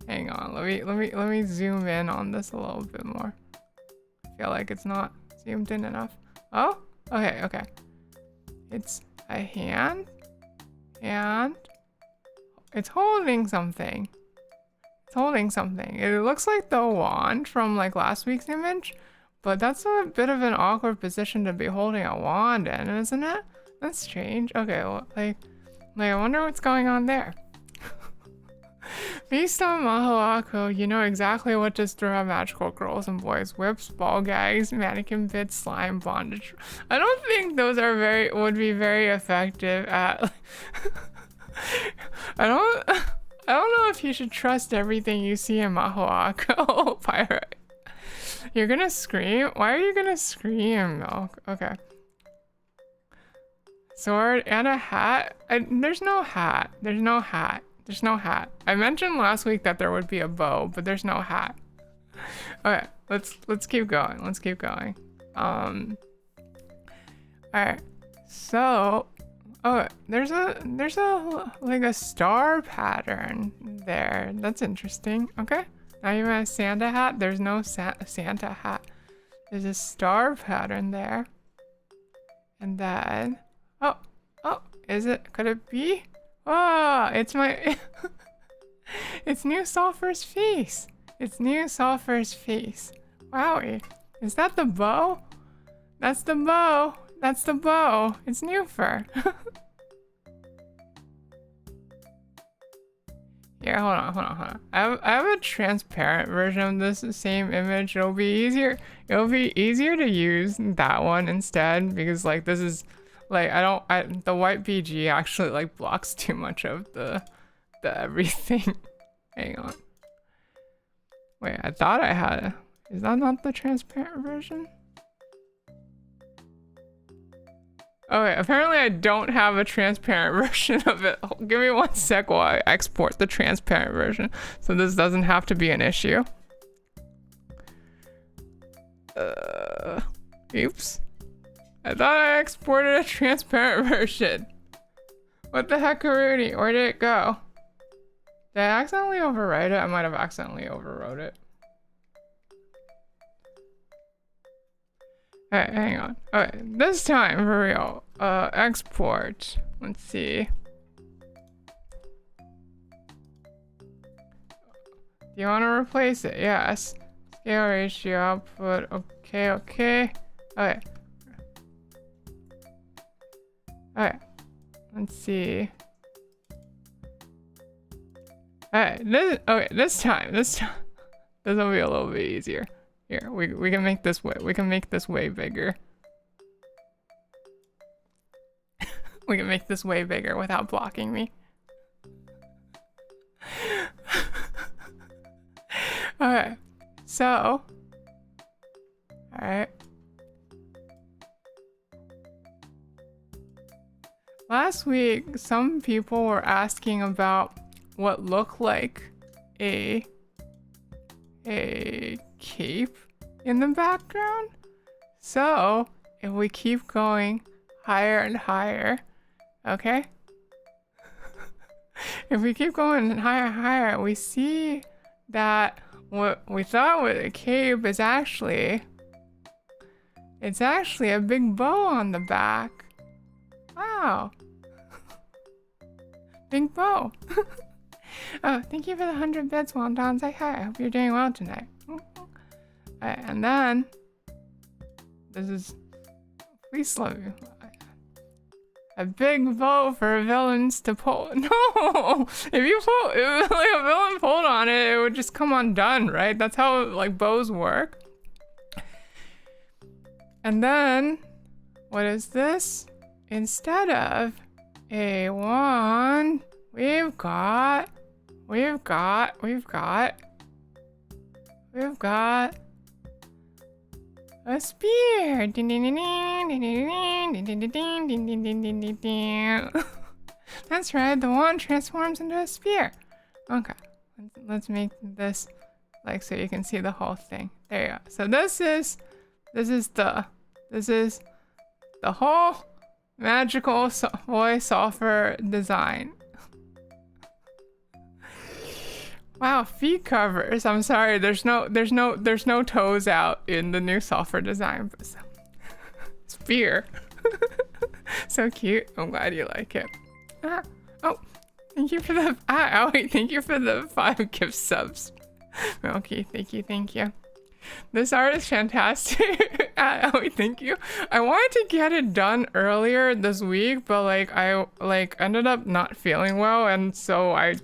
Hang on, let me zoom in on this a little bit more. I feel like it's not zoomed in enough. Oh, okay. It's a hand, and it's holding something. It looks like the wand from like last week's image, but that's a bit of an awkward position to be holding a wand in, isn't it? That's strange. Okay, well, like I wonder what's going on there. Based on Mahawako, you know exactly what to throw at magical girls and boys. Whips, ball gags, mannequin bits, slime, bondage. I don't think those would be very effective at I don't know if you should trust everything you see in Mahawako. Pirate. You're gonna scream? Why are you gonna scream, Milk? Okay. Sword and a hat? There's no hat. There's no hat. There's no hat. I mentioned last week that there would be a bow, but there's no hat. Okay, let's keep going. Let's keep going. Alright. So, oh, there's a like a star pattern there. That's interesting. Okay. Now you have a Santa hat. There's no Santa hat. There's a star pattern there. And then, oh, is it? Could it be? Oh, it's my, it's New Sulphur's face. It's New Sulphur's face. Wowie. Is that the bow? That's the bow. That's the bow. It's Newfer. Here, hold on. I have a transparent version of this same image. It'll be easier to use that one instead, because like this is like the white BG actually like blocks too much of the everything. Hang on. Wait, I thought I had a, is that not the transparent version? Okay, apparently I don't have a transparent version of it. Give me 1 sec while I export the transparent version, so this doesn't have to be an issue. Oops. I thought I exported a transparent version. What the heck, Rooney? Where did it go? Did I accidentally overwrite it? I might have accidentally overwrote it. Alright, hang on. Alright, this time for real. Export. Let's see. Do you want to replace it? Yes. Scale ratio output. Okay. Okay. Alright. Let's see. Alright, this time. This will be a little bit easier. Here, we can make this way bigger. We can make this way bigger without blocking me. Okay, so, alright. Last week, some people were asking about what looked like a cape in the background. So if we keep going higher and higher, okay? If we keep going higher and higher, we see that what we thought was a cape is actually, it's actually a big bow on the back. Wow. Big bow. Oh, thank you for the 100 bits, Wonton. Say hi. I hope you're doing well tonight. And then, this is, please let me, a big vote for villains to pull. No! If like a villain pulled on it, it would just come undone, right? That's how like bows work. And then, what is this? Instead of a wand, we've got a spear. That's right, the wand transforms into a spear. Okay, let's make this like so you can see the whole thing. There you go. So this is the whole magical voice software design. Wow, feet covers. I'm sorry, there's no toes out in the new software design. But spear. So cute. I'm glad you like it. Oh, thank you for the thank you for the 5 gift subs. Okay, thank you. This art is fantastic. Thank you. I wanted to get it done earlier this week, but like I ended up not feeling well, and so I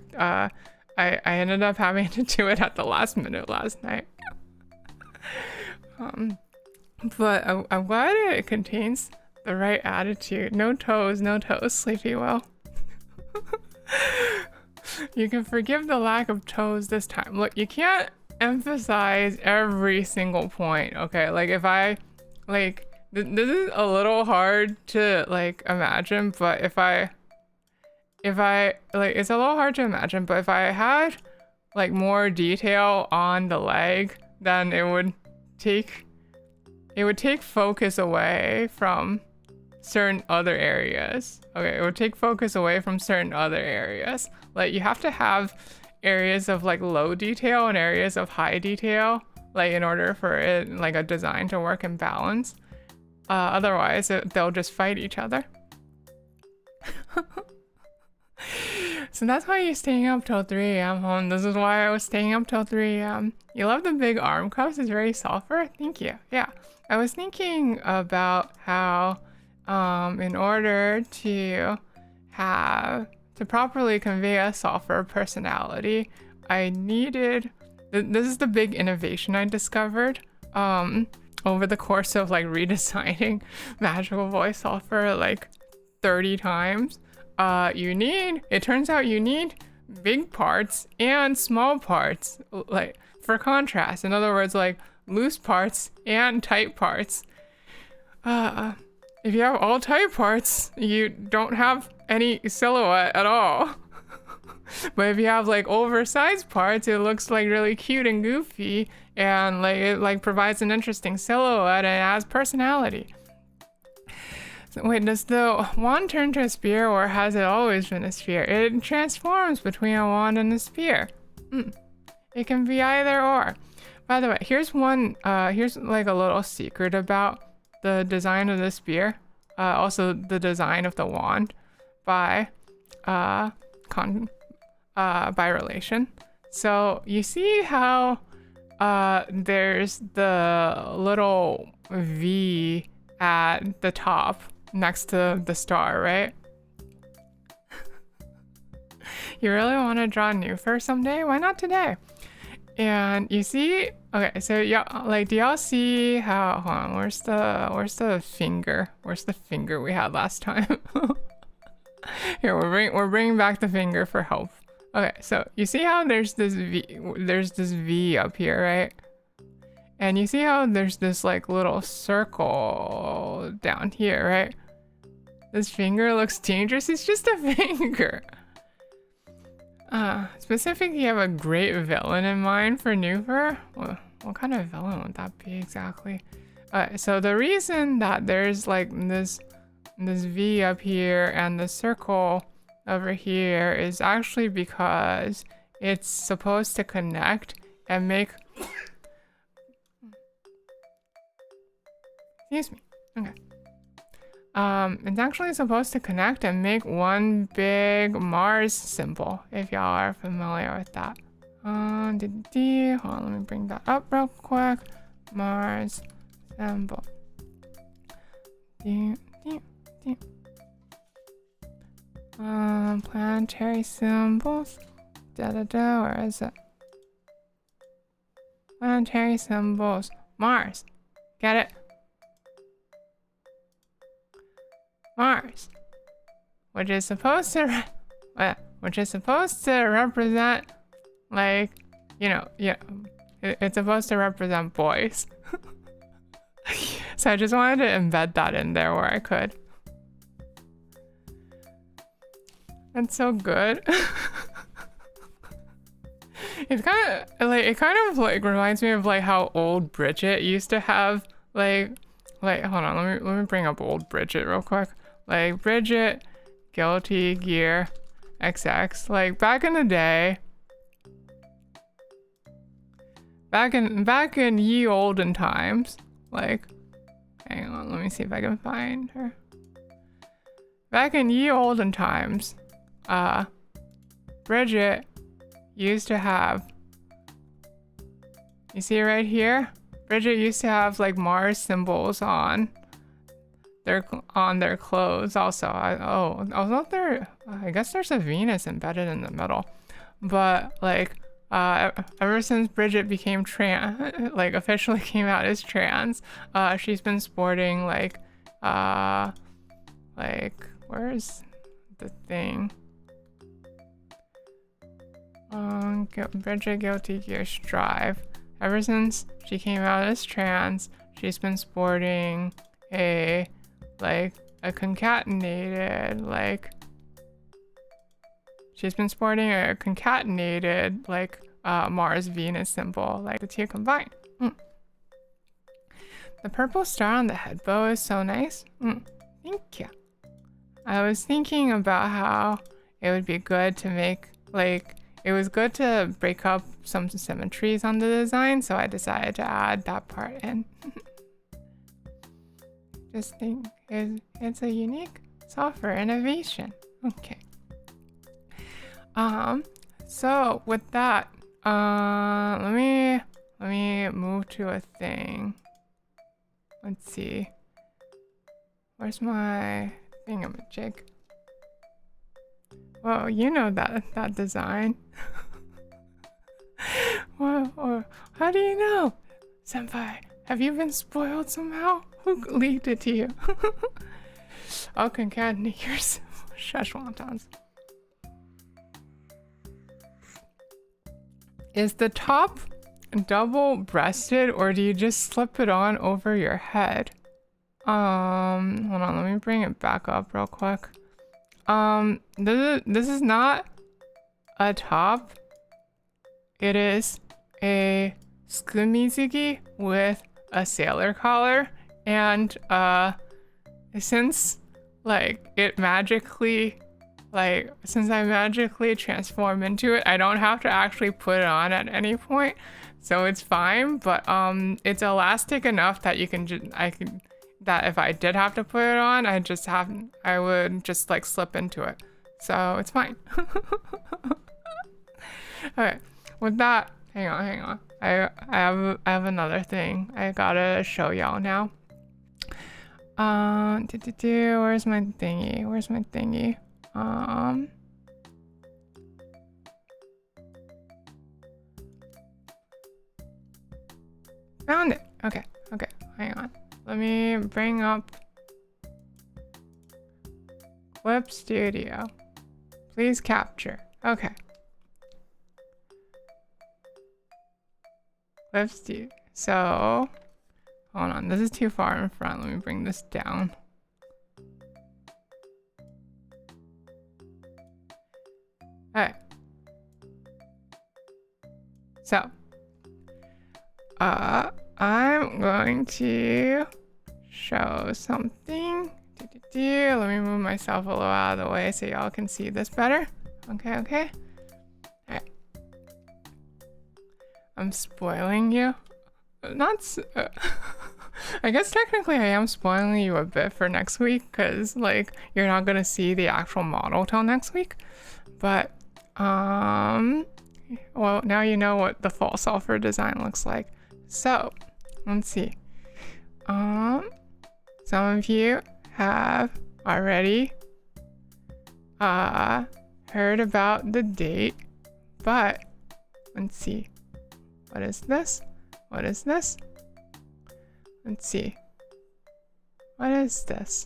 ended up having to do it at the last minute last night. But I'm glad it contains the right attitude. No toes, sleepy well. You can forgive the lack of toes this time. Look, you can't emphasize every single point, okay? Like if I This is a little hard to like imagine, but if I like, it's a little hard to imagine, but if I had like more detail on the leg, then it would take focus away from certain other areas. Okay, it would take focus away from certain other areas. Like you have to have areas of like low detail and areas of high detail, like in order for it like a design to work in balance. Otherwise, they'll just fight each other. So that's why you're staying up till 3 a.m. home. This is why I was staying up till 3 a.m. You love the big arm cuffs. It's very sulfur. Thank you. Yeah. I was thinking about how in order to properly convey a sulfur personality, I needed this is the big innovation I discovered over the course of like redesigning Magical Voice Sulfur like 30 times. It turns out you need big parts and small parts, like for contrast. In other words, like loose parts and tight parts. If you have all tight parts, you don't have any silhouette at all. But if you have like oversized parts, it looks like really cute and goofy, and like it like provides an interesting silhouette and it has personality. So wait, does the wand turn to a spear, or has it always been a spear? It transforms between a wand and a spear. It can be either or. By the way, here's like a little secret about the design of the spear. Also the design of the wand by relation. So you see how there's the little V at the top next to the star, right? You really want to draw Newfer someday? Why not today? And you see, okay, so yeah, like, do y'all see how? Hold on, where's the finger? Where's the finger we had last time? Here, we're bringing back the finger for help. Okay, so you see how there's this V up here, right? And you see how there's this like little circle down here, right? This finger looks dangerous. It's just a finger. Specifically, you have a great villain in mind for Newfer. What kind of villain would that be exactly? So the reason that there's like this V up here and the circle over here is actually because it's supposed to connect and make... Excuse me. Okay. It's actually supposed to connect and make one big Mars symbol, if y'all are familiar with that. Hold on, let me bring that up real quick. Mars symbol. Planetary symbols. Where is it? Planetary symbols. Mars. Get it? Mars, which is supposed to represent, like, it's supposed to represent boys. So I just wanted to embed that in there where I could. That's so good. It kind of reminds me of like how old Bridget used to have like hold on, let me bring up old Bridget real quick. Like Bridget, Guilty Gear, XX. Like back in the day, back in ye olden times. Like, hang on, let me see if I can find her. Back in ye olden times, Bridget used to have. You see right here? Bridget used to have like Mars symbols on their clothes also. I guess there's a Venus embedded in the middle. But like ever since Bridget became trans, like officially came out as trans, she's been sporting like where's the thing? Bridget Guilty Gear Strive. Ever since she came out as trans, she's been sporting a concatenated, like, she's been sporting a concatenated, like, Mars Venus symbol, like the two combined. The purple star on the head bow is so nice. Thank you. I was thinking about how it would be good to make, like, it was good to break up some symmetries on the design, so I decided to add that part in. Just think it's a unique software innovation. Okay. So with that, let me move to a thing. Let's see. Where's my thingamajig? Well, you know that design. Well, how do you know? Senpai, have you been spoiled somehow? Who leaked it to you? I'll concatenate your Szechuantons. Is the top double-breasted, or do you just slip it on over your head? Hold on, let me bring it back up real quick. This is not a top. It is a tsukumizuki with a sailor collar, and since I magically transform into it, I don't have to actually put it on at any point, so it's fine. But it's elastic enough that that if I did have to put it on, I would just like slip into it, so it's fine. Okay, with that, hang on. I have another thing I gotta show y'all now. Where's my thingy? Found it. Okay, hang on. Let me bring up Clip Studio. Please capture. Okay. Clip Studio. So, hold on. This is too far in front. Let me bring this down. Okay. So, I'm going to show something. Let me move myself a little out of the way so y'all can see this better. Okay. Alright. I'm spoiling you. I guess technically I am spoiling you a bit for next week, because like you're not gonna see the actual model till next week. But well, now you know what the full sulfur design looks like. So let's see. Some of you have already heard about the date, but let's see. What is this? Let's see. What is this?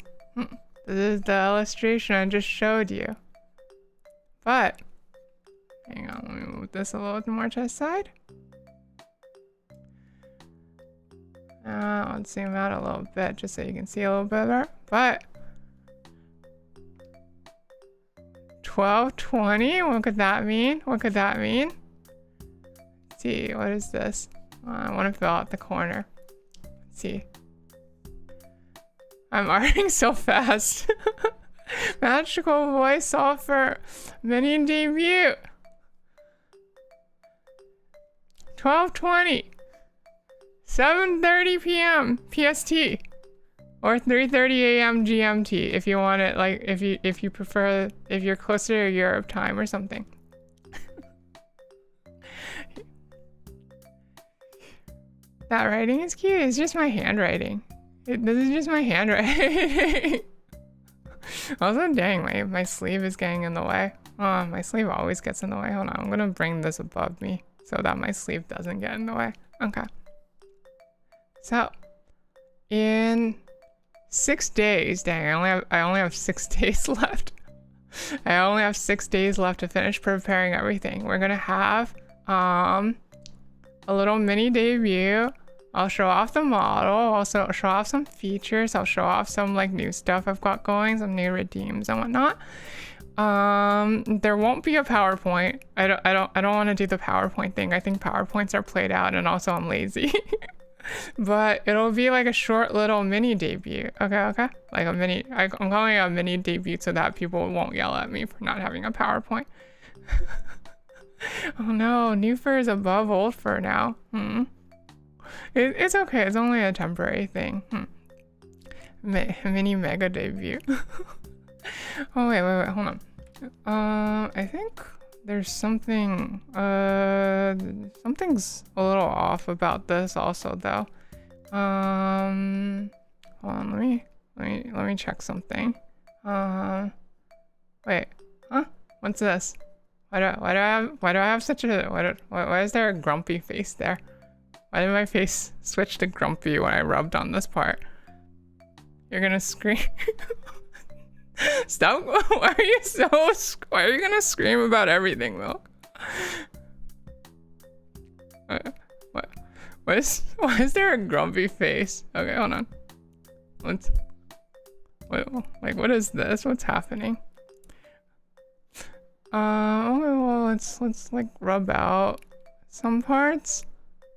This is the illustration I just showed you. But hang on, let me move this a little more to the side. I'll zoom out a little bit just so you can see a little better. But 1220, what could that mean? Let's see, what is this? I want to fill out the corner. Let's see. I'm arting so fast. Magical voice sulfur mini debut. 1220. 7:30 p.m. PST or 3:30 a.m. GMT if you want it, like if you prefer, if you're closer to Europe time or something. That writing is cute. It's just my handwriting. This is just my handwriting. Also, dang, my sleeve is getting in the way. Oh, my sleeve always gets in the way. Hold on, I'm gonna bring this above me so that my sleeve doesn't get in the way. Okay. So, in 6 days, dang, I only have 6 days left. I only have 6 days left to finish preparing everything. We're gonna have a little mini debut I'll show off the model. Also show off some features. I'll show off some like new stuff I've got going, some new redeems and whatnot. There won't be a PowerPoint. I don't want to do the PowerPoint thing. I think PowerPoints are played out, and also I'm lazy. But it'll be like a short little mini debut. Okay. Like a mini. I'm calling it a mini debut so that people won't yell at me for not having a PowerPoint. Oh no, new fur is above old fur now. It's okay. It's only a temporary thing. Mini mega debut. Oh wait, hold on. I think there's something. Something's a little off about this also though. Hold on. Let me check something. Wait. Huh? What's this? Why do I have such a why is there a grumpy face there? Why did my face switch to grumpy when I rubbed on this part? You're gonna scream. Stop! Why are you gonna scream about everything, Milk? Why is there a grumpy face? Okay, hold on. What is this? What's happening? Okay, well, let's like rub out some parts.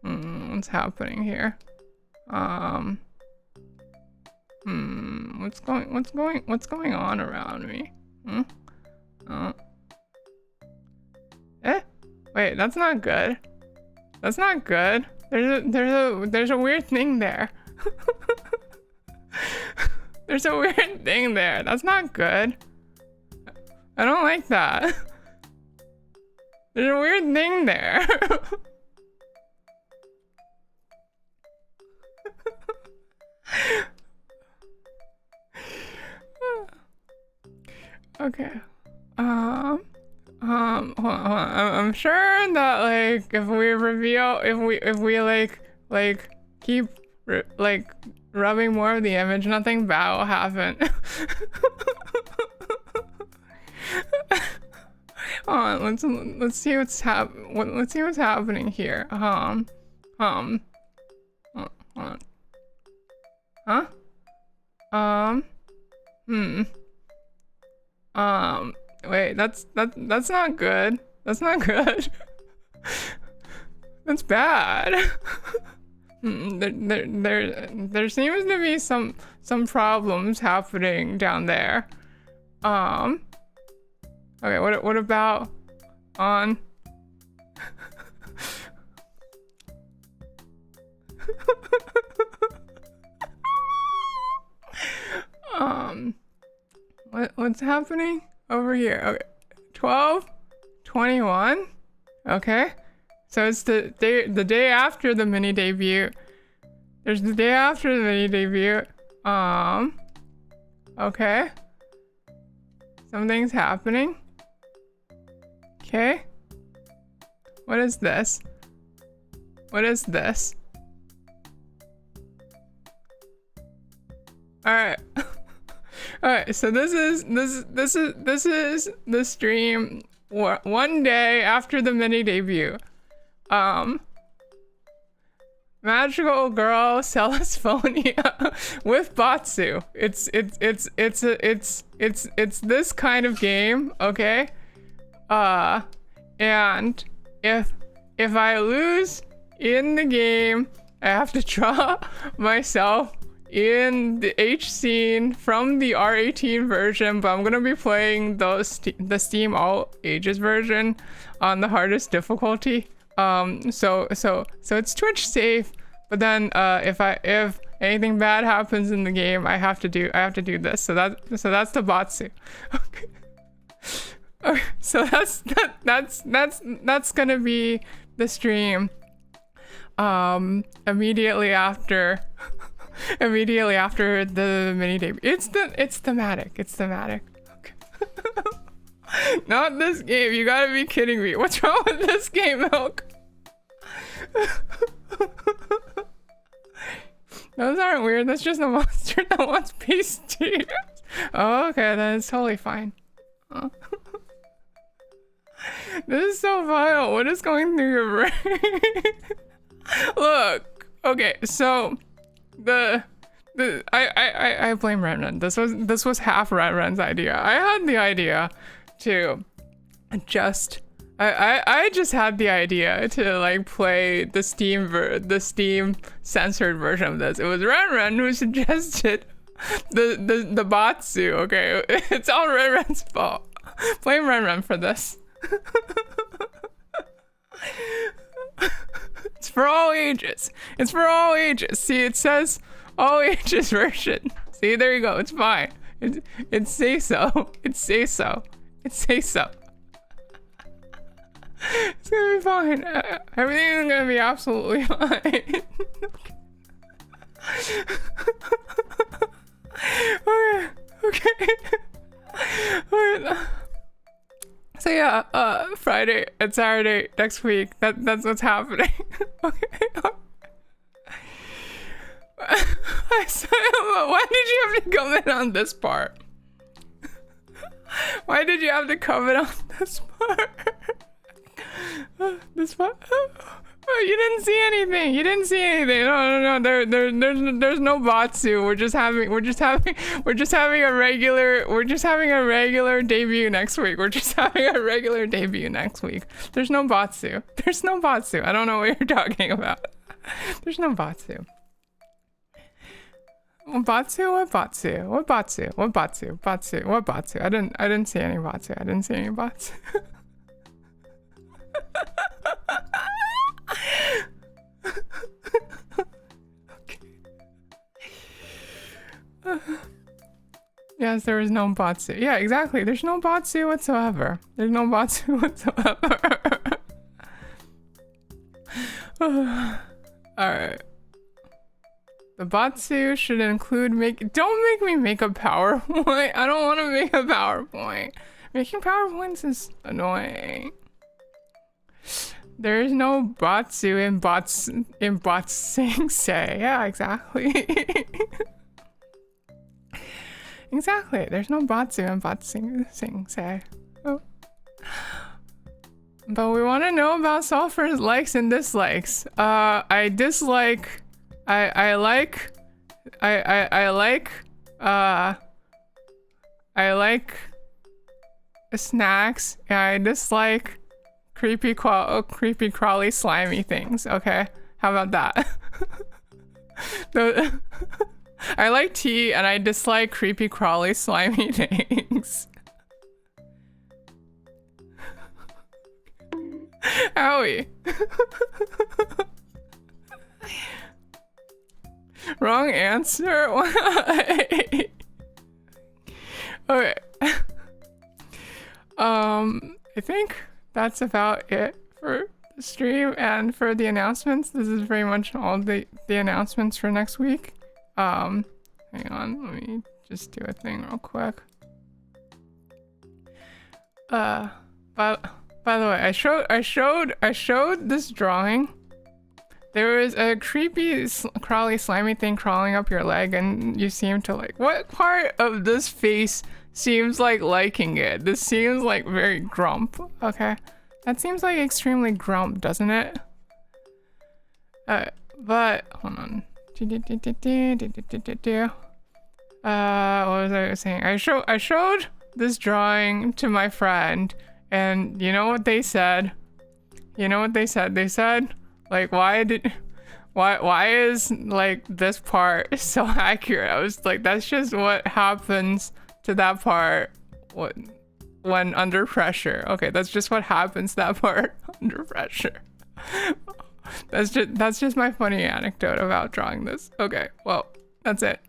What's happening here? What's going on around me? Wait, that's not good. That's not good. There's a weird thing there. There's a weird thing there. That's not good. I don't like that. There's a weird thing there. Okay. Hold on. I'm sure that like if we like keep like rubbing more of the image, nothing bad will happen. Hold on, let's see what's happening here. Hold on. Huh? Wait, that's not good. That's not good. That's bad. There seems to be some problems happening down there. Okay, what about on? What's happening over here? Okay, 12, 21. Okay, so it's the day after the mini debut. There's the day after the mini debut. Okay. Something's happening. Okay. What is this? What is this? All right. All right, so this is the stream one day after the mini debut. Magical Girl Celestophonia with Batsu. It's this kind of game, okay? And if I lose in the game, I have to draw myself in the H scene from the R18 version, but I'm gonna be playing the Steam All Ages version on the hardest difficulty. So it's Twitch safe, but then if anything bad happens in the game, I have to do this. So that's the Batsu. Okay, so that's gonna be the stream immediately after the mini debut. It's thematic. Okay. Not this game. You gotta be kidding me. What's wrong with this game, Milk? Those aren't weird. That's just a monster that wants peace tears. Oh, okay, then it's totally fine. Oh. This is so vile. What is going through your brain? Look. Okay, so I blame Renren. This was half Renren's idea. I had the idea to just I just had the idea to like play the Steam censored version of this. It was Renren who suggested the Batsu. Okay, it's all Renren's fault. Blame Renren for this. It's for all ages. It's for all ages. See, it says all ages version. See, there you go. It's fine. It say so. It say so. It say so. It's gonna be fine. Everything's gonna be absolutely fine. Okay. So yeah, Friday and Saturday next week. That's what's happening. Okay. Why did you have to comment on this part? Why did you have to comment on this part? This part? Oh, you didn't see anything. You didn't see anything. No. There's no Batsu. We're just having a regular debut next week. We're just having a regular debut next week. There's no Batsu. There's no Batsu. I don't know what you're talking about. There's no Batsu. Batsu? What Batsu? What Batsu? What Batsu? Batsu? What Batsu? I didn't see any Batsu. I didn't see any Batsu. Yes, there is no Batsu. Yeah, exactly. There's no Batsu whatsoever. There's no Batsu whatsoever. Alright. The Batsu should include don't make me make a PowerPoint. I don't want to make a PowerPoint. Making PowerPoints is annoying. There is no Batsu in Botsing Say. Yeah, exactly. Exactly. There's no Batsu in Botsing Say. Oh. But we want to know about Sulfur's likes and dislikes. I dislike. I like snacks, and I dislike creepy crawly slimy things. Okay, how about that? I like tea and I dislike creepy crawly slimy things. Owie. Wrong answer? Why? Okay. I think that's about it for the stream and for the announcements. This is very much all the announcements for next week. Hang on, let me just do a thing real quick. By the way, I showed this drawing. There was a creepy, crawly, slimy thing crawling up your leg, and you seem to like. What part of this face seems like liking it? This seems like very grump. Okay, that seems like extremely grump, doesn't it? But hold on. What was I saying? I showed this drawing to my friend, and you know what they said? They said, like, why is like this part so accurate? I was like, that's just what happens to that part when under pressure. Okay, that's just what happens to that part under pressure. That's just my funny anecdote about drawing this. Okay, well, that's it.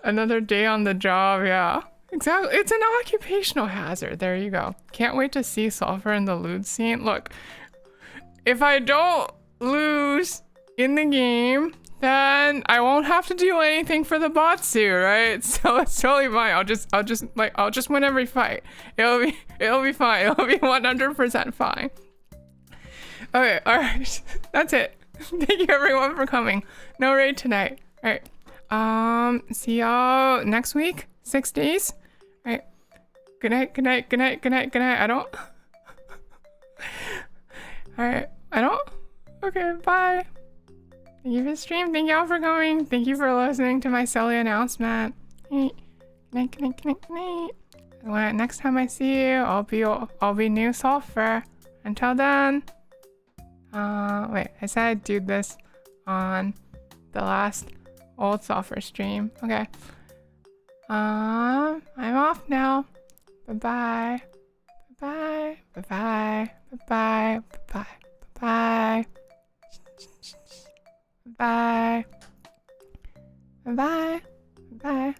Another day on the job, yeah. Exactly. It's an occupational hazard. There you go. Can't wait to see Sulfur in the lewd scene. Look, if I don't lose in the game, then I won't have to do anything for the Batsu, right? So it's totally fine. I'll just win every fight. It'll be fine. It'll be 100% fine. Okay, all right. That's it. Thank you everyone for coming. No raid tonight. All right. See y'all next week. 6 days. All right. Good night. I don't. Alright, I don't. Okay, bye. Thank you for the stream. Thank y'all for coming. Thank you for listening to my silly announcement. Good night, good night, good night, good night. Next time I see you, I'll be new software. Until then, wait, I said I'd do this on the last old software stream. Okay. I'm off now. Bye bye. Bye bye. Bye bye. Bye bye. Bye. Bye. Bye. Bye.